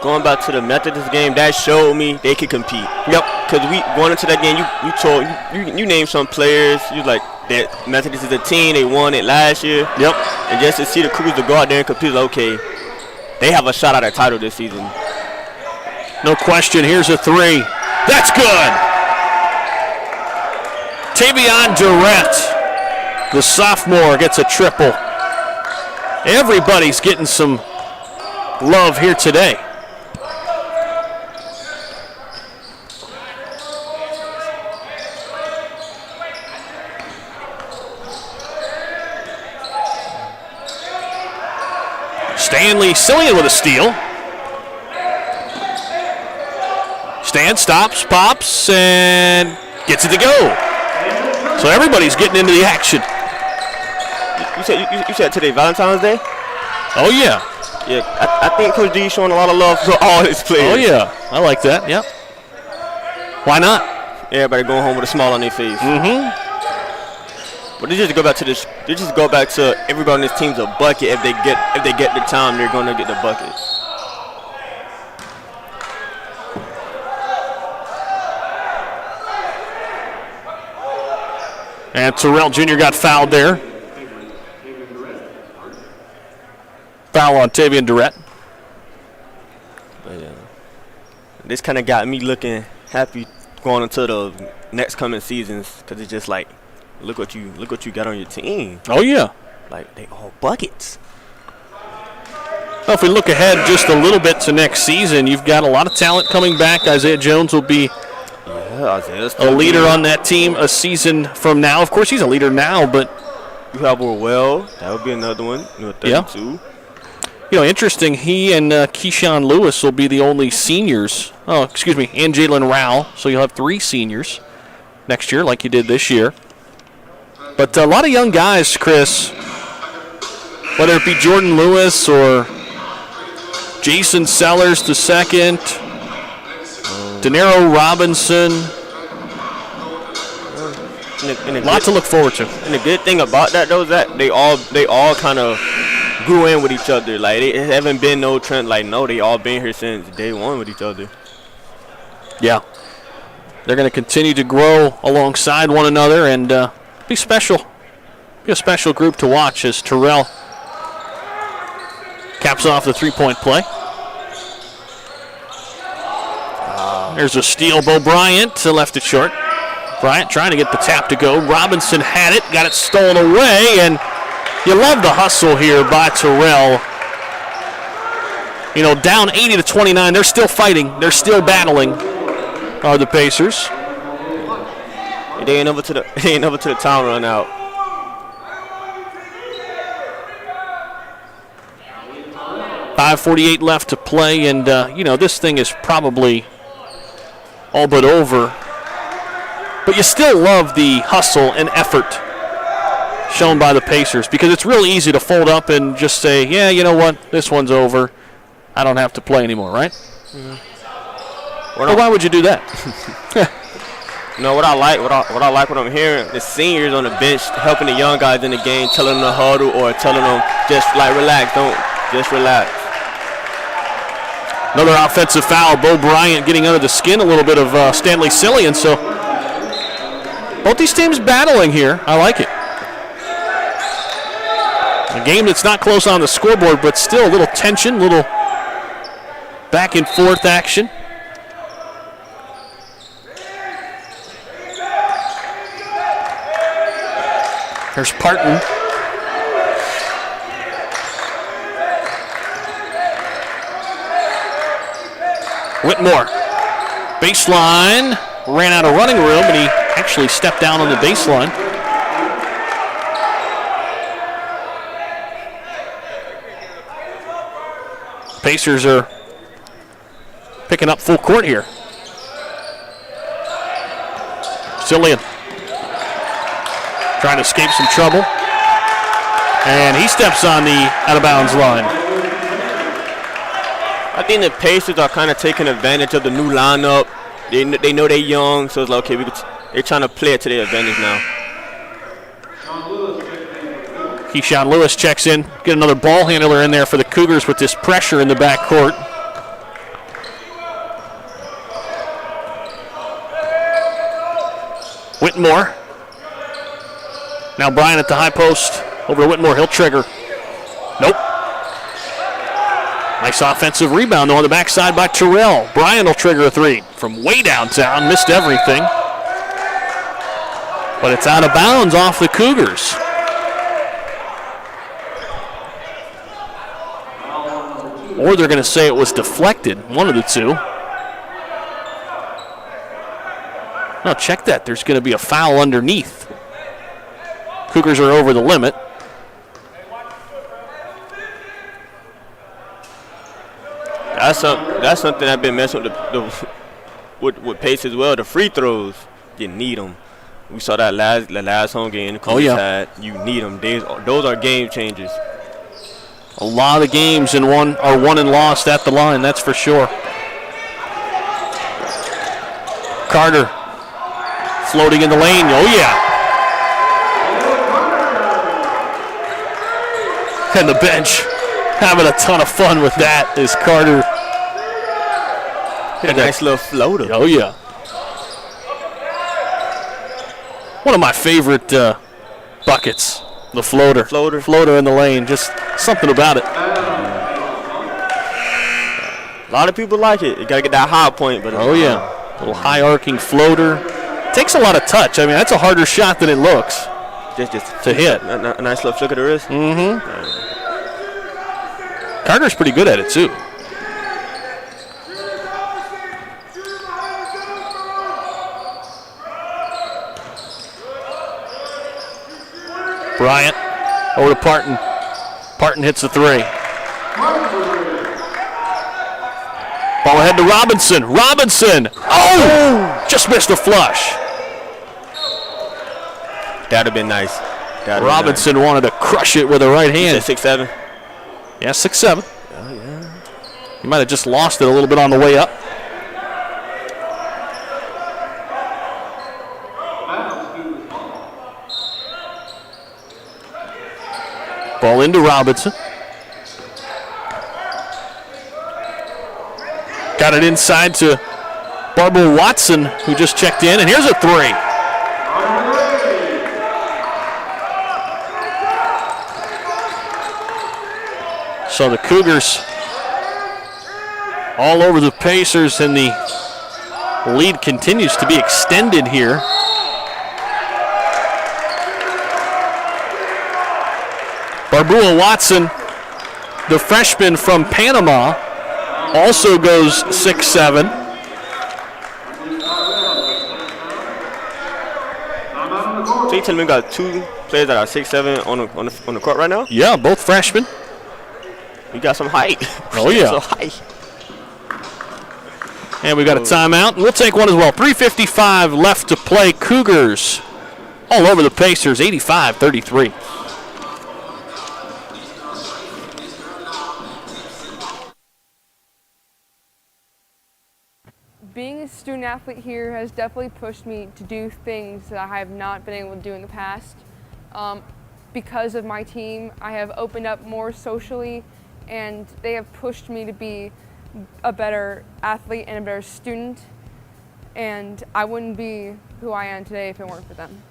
Going back to the Methodist game, that showed me they could compete. Yep. Because we going into that game, you named some players. You like that Methodist is a team. They won it last year. Yep. And just to see the Cougars to go out there and compete, like, okay, they have a shot at a title this season. No question. Here's a three. That's good. Tavion Durrett, the sophomore, gets a triple. Everybody's getting some love here today. Stanley Cillian with a steal. Stan stops, pops, and gets it to go. So everybody's getting into the action. You said today Valentine's Day? Oh, yeah. Yeah, I think Coach D is showing a lot of love to all his players. Oh, yeah. I like that, yep. Why not? Everybody going home with a smile on their face. Mm-hmm. But they just go back to this. They just go back to everybody on this team's a bucket. If they get the time, they're going to get the bucket. And Terrell Jr. got fouled there. Foul on Tavian Durrett. This kind of got me looking happy going into the next coming seasons because it's just like, look what you got on your team. Oh, yeah. Like, they all buckets. Well, if we look ahead just a little bit to next season, you've got a lot of talent coming back. Isaiah Jones will be a leader on that team a season from now. Of course, he's a leader now, but you have Orwell. That would be another one. 32. Yeah. You know, interesting, he and Keyshawn Lewis will be the only seniors. Oh, excuse me, and Jalen Rowell. So you'll have 3 seniors next year like you did this year. But a lot of young guys, Chris, whether it be Jordan Lewis or Jason Sellers II, Denaro Robinson. A lot to look forward to. And the good thing about that, though, is that they all kind of grew in with each other. Like, it haven't been no trend. Like, no, they all been here since day one with each other. Yeah. They're going to continue to grow alongside one another and be special. Be a special group to watch as Terrell caps off the three-point play. There's a steal. Bo Bryant left it short. Bryant trying to get the tap to go. Robinson had it, got it stolen away, and you love the hustle here by Terrell. You know, down 80-29. They're still fighting. They're still battling. Are the Pacers? They ain't over to the time run out. .548 left to play, and you know, this thing is probably all but over. But you still love the hustle and effort shown by the Pacers, because it's real easy to fold up and just say, yeah, you know what, this one's over. I don't have to play anymore, right? Mm-hmm. Well, why would you do that? No, what I'm hearing, the seniors on the bench helping the young guys in the game, telling them to huddle or telling them just like relax, just relax. Another offensive foul. Bo Bryant getting under the skin a little bit of Stanley Cillian. So both these teams battling here. I like it. A game that's not close on the scoreboard, but still a little tension, little back and forth action. There's Parton. Whitmore, baseline, ran out of running room, and he actually stepped down on the baseline. Pacers are picking up full court here. Cillian trying to escape some trouble, and he steps on the out-of-bounds line. I think the Pacers are kind of taking advantage of the new lineup. They know they're young, so it's like, okay, they're trying to play it to their advantage now. Keyshawn Lewis checks in. Get another ball handler in there for the Cougars with this pressure in the backcourt. Whitmore. Now Bryant at the high post. Over to Whitmore. He'll trigger. Nope. Nice offensive rebound, though, on the backside by Terrell. Bryant will trigger a three from way downtown. Missed everything. But it's out of bounds off the Cougars. Or they're going to say it was deflected. One of the two. Now check that. There's going to be a foul underneath. Cougars are over the limit. That's something I've been messing with Pace as well. The free throws, you need them. We saw that last home game. Oh yeah, you need them. Those are game changers. A lot of games are won and lost at the line. That's for sure. Carter floating in the lane. Oh yeah. And the bench having a ton of fun with that is Carter. Hit a nice little floater. Oh, yeah. One of my favorite buckets, the floater. Floater in the lane, just something about it. A lot of people like it. You got to get that high point. But oh, yeah. Little high arcing floater. Takes a lot of touch. I mean, that's a harder shot than it looks just to hit. A nice little flick of the wrist. Mm-hmm. Carter's pretty good at it, too. Bryant over to Parton. Parton hits the three. Ball ahead to Robinson. Robinson! Oh! Just missed a flush. That'd have been nice. Robinson wanted to crush it with a right hand. 6'7". Yeah, 6'7". Oh, yeah. He might have just lost it a little bit on the way up. Ball into Robinson. Got it inside to Barbara Watson, who just checked in, and here's a three. So the Cougars all over the Pacers, and the lead continues to be extended here. Barbara Watson, the freshman from Panama, also goes 6'7". So you telling me we got two players that are 6'7" on the court right now? Yeah, both freshmen. We got some height. Oh, yeah. So high. And we got a timeout, and we'll take one as well. 3:55 left to play. Cougars all over the Pacers, 85-33. Being a student athlete here has definitely pushed me to do things that I have not been able to do in the past. Because of my team, I have opened up more socially, and they have pushed me to be a better athlete and a better student, and I wouldn't be who I am today if it weren't for them.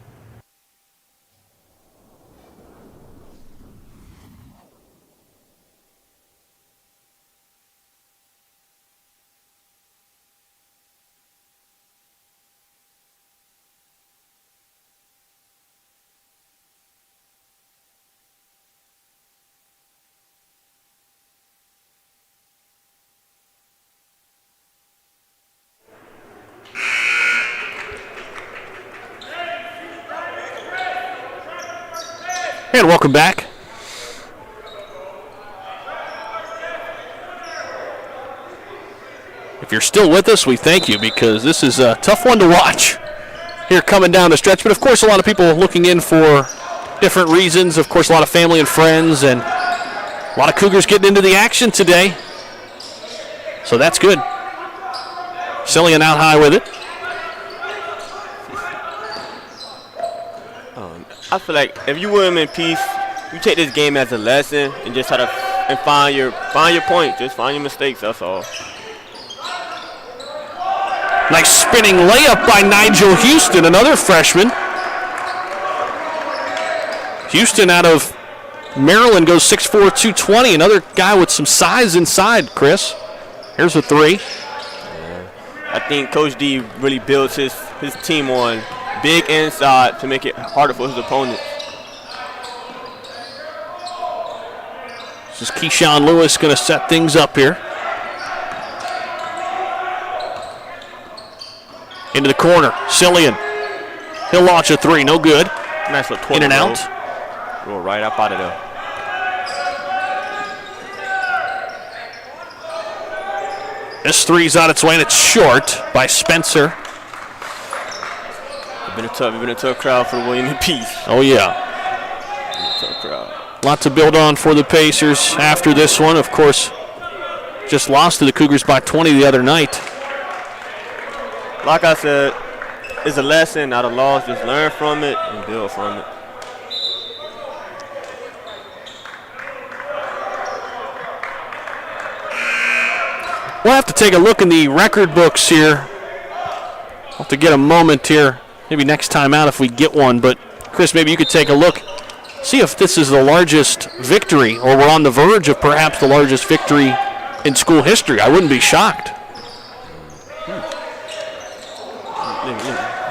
And welcome back. If you're still with us, we thank you, because this is a tough one to watch here coming down the stretch. But of course, a lot of people looking in for different reasons. Of course, a lot of family and friends, and a lot of Cougars getting into the action today. So that's good. Cillian out high with it. I feel like if you win them in peace, you take this game as a lesson and just try to find your point. Just find your mistakes, that's all. Nice spinning layup by Nigel Houston, another freshman. Houston out of Maryland goes 6'4", 220. Another guy with some size inside, Chris. Here's a three. I think Coach D really builds his team on big inside to make it harder for his opponents. This is Keyshawn Lewis going to set things up here. Into the corner, Cillian. He'll launch a three, no good. Nice little in and out. Roll right up out of there. This three's on its way, and it's short by Spencer. It's been a tough crowd for William and Peace. Oh, yeah. Tough crowd. Lot to build on for the Pacers after this one. Of course, just lost to the Cougars by 20 the other night. Like I said, it's a lesson, not a loss. Just learn from it and build from it. We'll have to take a look in the record books here. I'll have to get a moment here maybe next time out if we get one. But, Chris, maybe you could take a look, see if this is the largest victory, or we're on the verge of perhaps the largest victory in school history. I wouldn't be shocked.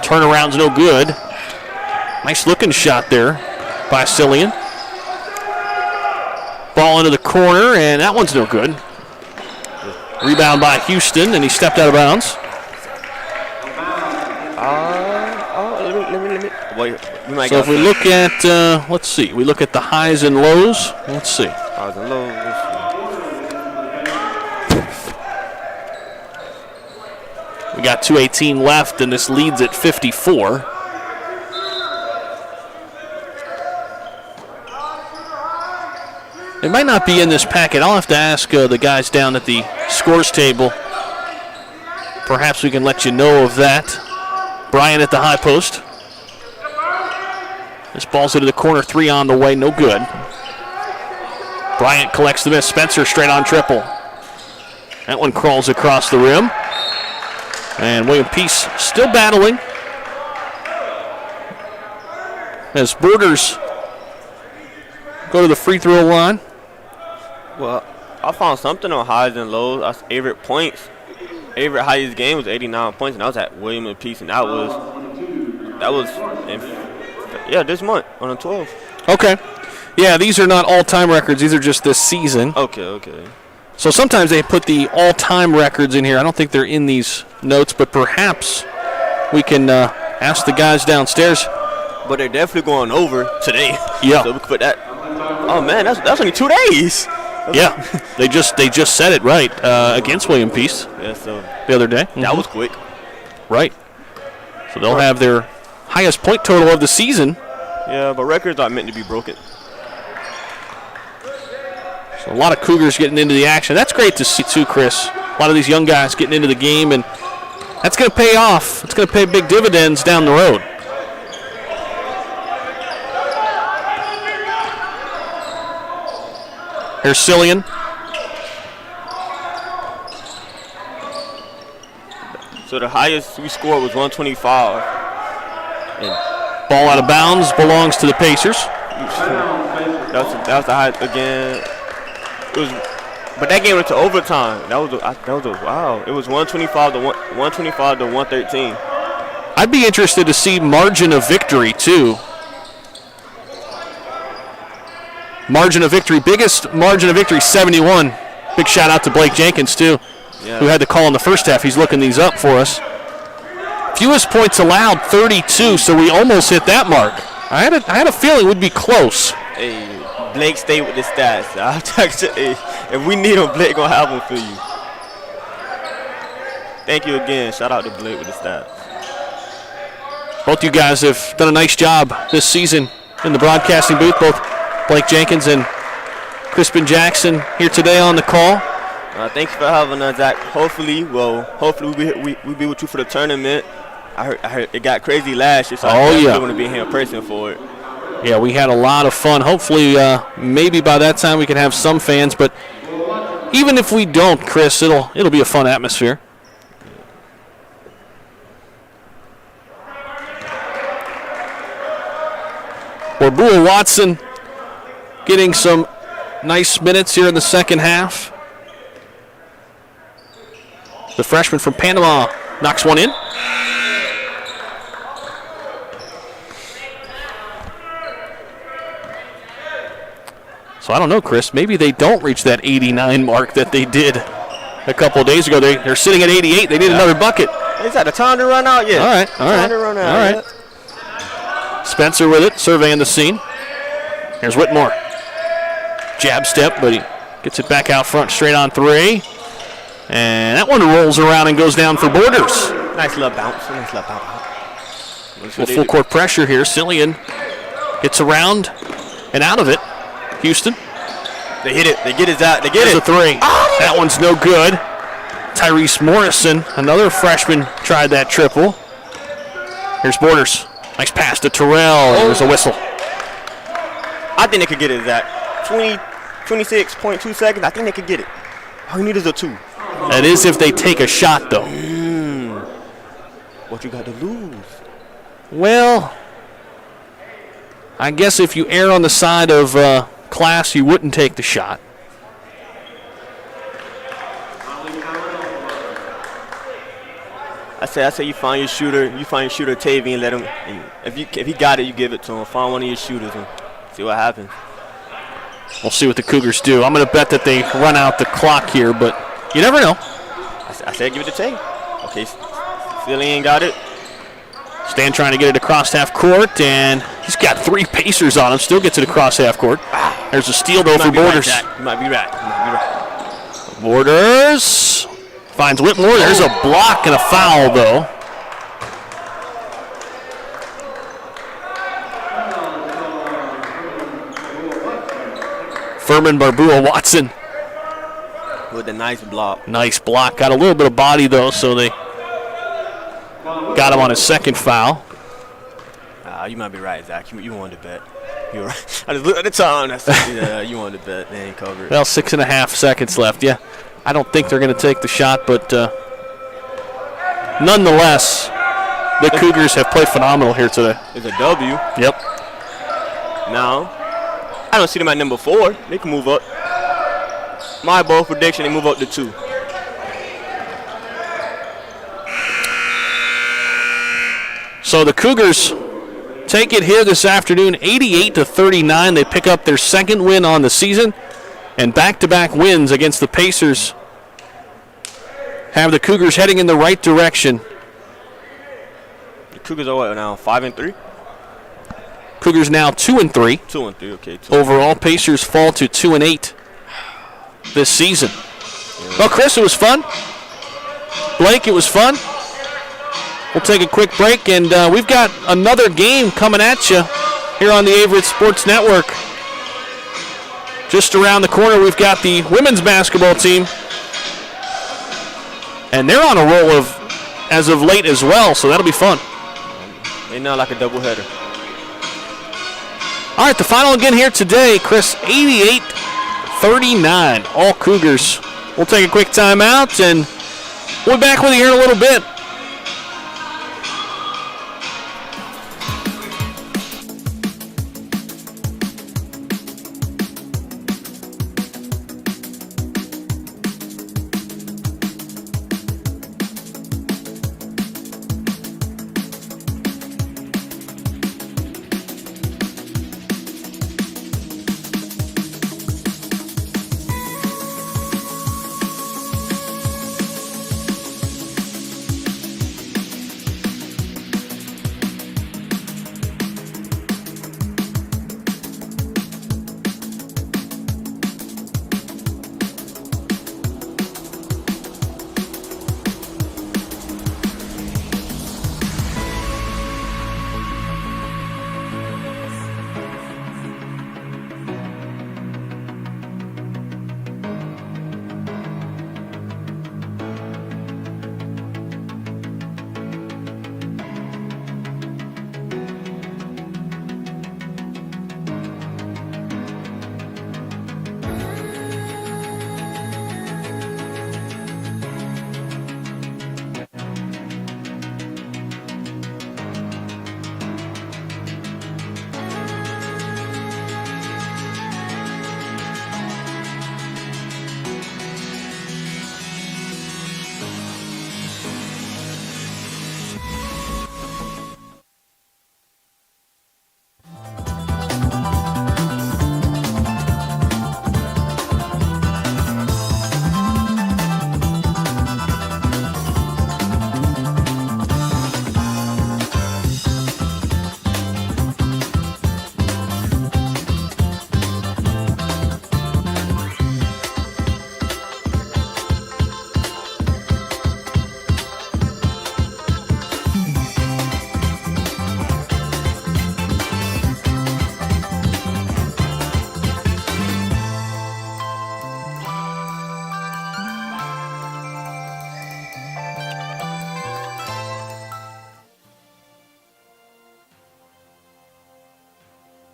Turnaround's no good. Nice looking shot there by Cillian. Ball into the corner, and that one's no good. Rebound by Houston, and he stepped out of bounds. So if we look at, let's see, we look at the highs and lows. Let's see. Highs and lows. We got 2:18 left, and this leads at 54. It might not be in this packet. I'll have to ask the guys down at the scores table. Perhaps we can let you know of that. Bryant at the high post. This ball's into the corner, 3 on the way, no good. Bryant collects the miss. Spencer straight on triple. That one crawls across the rim. And William Peace still battling. As Borders go to the free throw line. Well, I found something on highs and lows. That's Averett points. Averett highest game was 89 points, and that was at William and Peace, and that was this month on the 12th. Okay. Yeah, these are not all-time records. These are just this season. Okay. So sometimes they put the all-time records in here. I don't think they're in these notes, but perhaps we can ask the guys downstairs. But they're definitely going over today. Yeah. So we could put that. Oh man, that's only 2 days. Yeah, they just said it right against William Peace. Yeah, so the other day. That was quick. Right. So they'll have their highest point total of the season. Yeah, but records aren't meant to be broken. So a lot of Cougars getting into the action. That's great to see too, Chris. A lot of these young guys getting into the game, and that's going to pay off. It's going to pay big dividends down the road. Here's Cillian. So the highest we scored was 125. And ball out of bounds belongs to the Pacers. That was the highest again. But that game went to overtime. That was a wow. It was 125 to 113. I'd be interested to see margin of victory too. Margin of victory, biggest margin of victory, 71. Big shout out to Blake Jenkins too, who had the call in the first half. He's looking these up for us. Fewest points allowed, 32, so we almost hit that mark. I had a feeling we'd be close. Hey, Blake, stay with the stats. If we need him, Blake gonna have them for you. Thank you again. Shout out to Blake with the stats. Both you guys have done a nice job this season in the broadcasting booth. Both Blake Jenkins and Crispin Jackson here today on the call. Thanks for having us, Zach. Hopefully we'll be with you for the tournament. I heard it got crazy last year, so I want to be here in person for it. Yeah, we had a lot of fun. Hopefully, maybe by that time we can have some fans, but even if we don't, Chris, it'll be a fun atmosphere. Warbua Watson getting some nice minutes here in the second half. The freshman from Panama knocks one in. So I don't know, Chris. Maybe they don't reach that 89 mark that they did a couple of days ago. They're sitting at 88. They need another bucket. Is that the time to run out yet? All right. Time to run out. All right. Spencer with it, surveying the scene. Here's Whitmore. Jab step, but he gets it back out front, straight on three. And that one rolls around and goes down for Borders. Nice little bounce. Well, full court pressure here. Cillian gets around and out of it. Houston. They hit it. They get it out. They get There's it. a three. That one's no good. Tyrese Morrison, another freshman, tried that triple. Here's Borders. Nice pass to Terrell. There's a whistle. I think they could get it, Zach. 26.2 seconds. I think they could get it. All you need is a 2. That is if they take a shot, though. What you got to lose? Well, I guess if you err on the side of class, you wouldn't take the shot. I say you find your shooter, Tavy, and let him. And if he got it, you give it to him. Find one of your shooters and see what happens. We'll see what the Cougars do. I'm going to bet that they run out the clock here, but you never know. I said give it to Tavy. Okay, still he ain't got it. Stan trying to get it across half court, and he's got 3 Pacers on him. Still gets it across half court. There's a steal, though, for Borders. You might be right. Borders finds Whitmore. There's a block and a foul, though. Furman Barbua Watson. With a nice block. Nice block. Got a little bit of body, though, so they got him on his second foul. You might be right, Zach. You wanted to bet. You're right. I just looked at the time. I said, you wanted to bet. They ain't covered. Well, 6.5 seconds left. Yeah, I don't think they're going to take the shot, but nonetheless, the Cougars have played phenomenal here today. It's a W. Yep. Now, I don't see them at number 4. They can move up. My bold prediction, they move up to 2. So the Cougars take it here this afternoon, 88-39. They pick up their second win on the season, and back-to-back wins against the Pacers have the Cougars heading in the right direction. The Cougars are what now, 5-3? Cougars now 2-3. 2-3, okay. Overall, Pacers fall to 2-8 this season. Well, Chris, it was fun. Blake, it was fun. We'll take a quick break, and we've got another game coming at you here on the Averett Sports Network. Just around the corner, we've got the women's basketball team, and they're on a roll as of late as well, so that'll be fun. Ain't not like a doubleheader. All right, the final again here today, Chris, 88-39, all Cougars. We'll take a quick timeout, and we'll be back with you here in a little bit.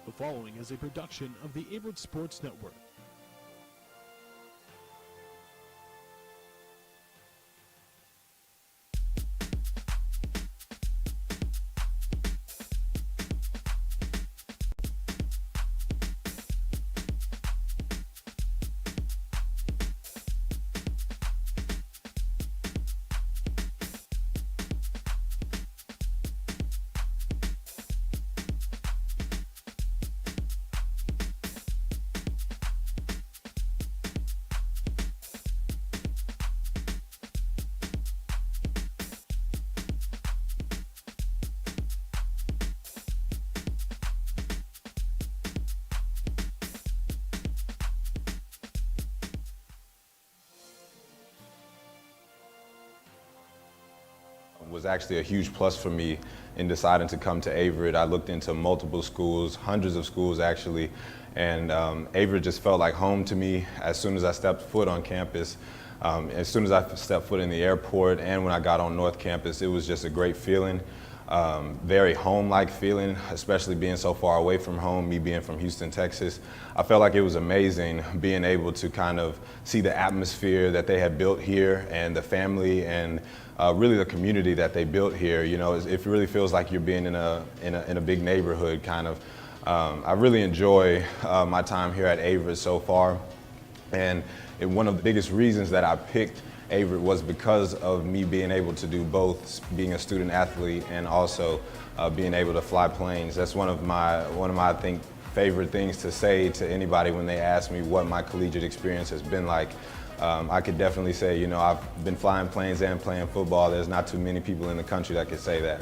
The following is a production of the Averett Sports Network. was actually a huge plus for me in deciding to come to Averett. I looked into multiple schools, hundreds of schools actually, and Averett just felt like home to me as soon as I stepped foot on campus. As soon as I stepped foot in the airport and when I got on North Campus, it was just a great feeling. Very home-like feeling, especially being so far away from home, me being from Houston, Texas. I felt like it was amazing being able to kind of see the atmosphere that they had built here and the family and really the community that they built here. You know, it really feels like you're being in a big neighborhood kind of. I really enjoy my time here at Averett so far, and one of the biggest reasons that I picked Averett was because of me being able to do both, being a student athlete and also being able to fly planes. That's one of my I think favorite things to say to anybody when they ask me what my collegiate experience has been like. I could definitely say, you know, I've been flying planes and playing football. There's not too many people in the country that could say that.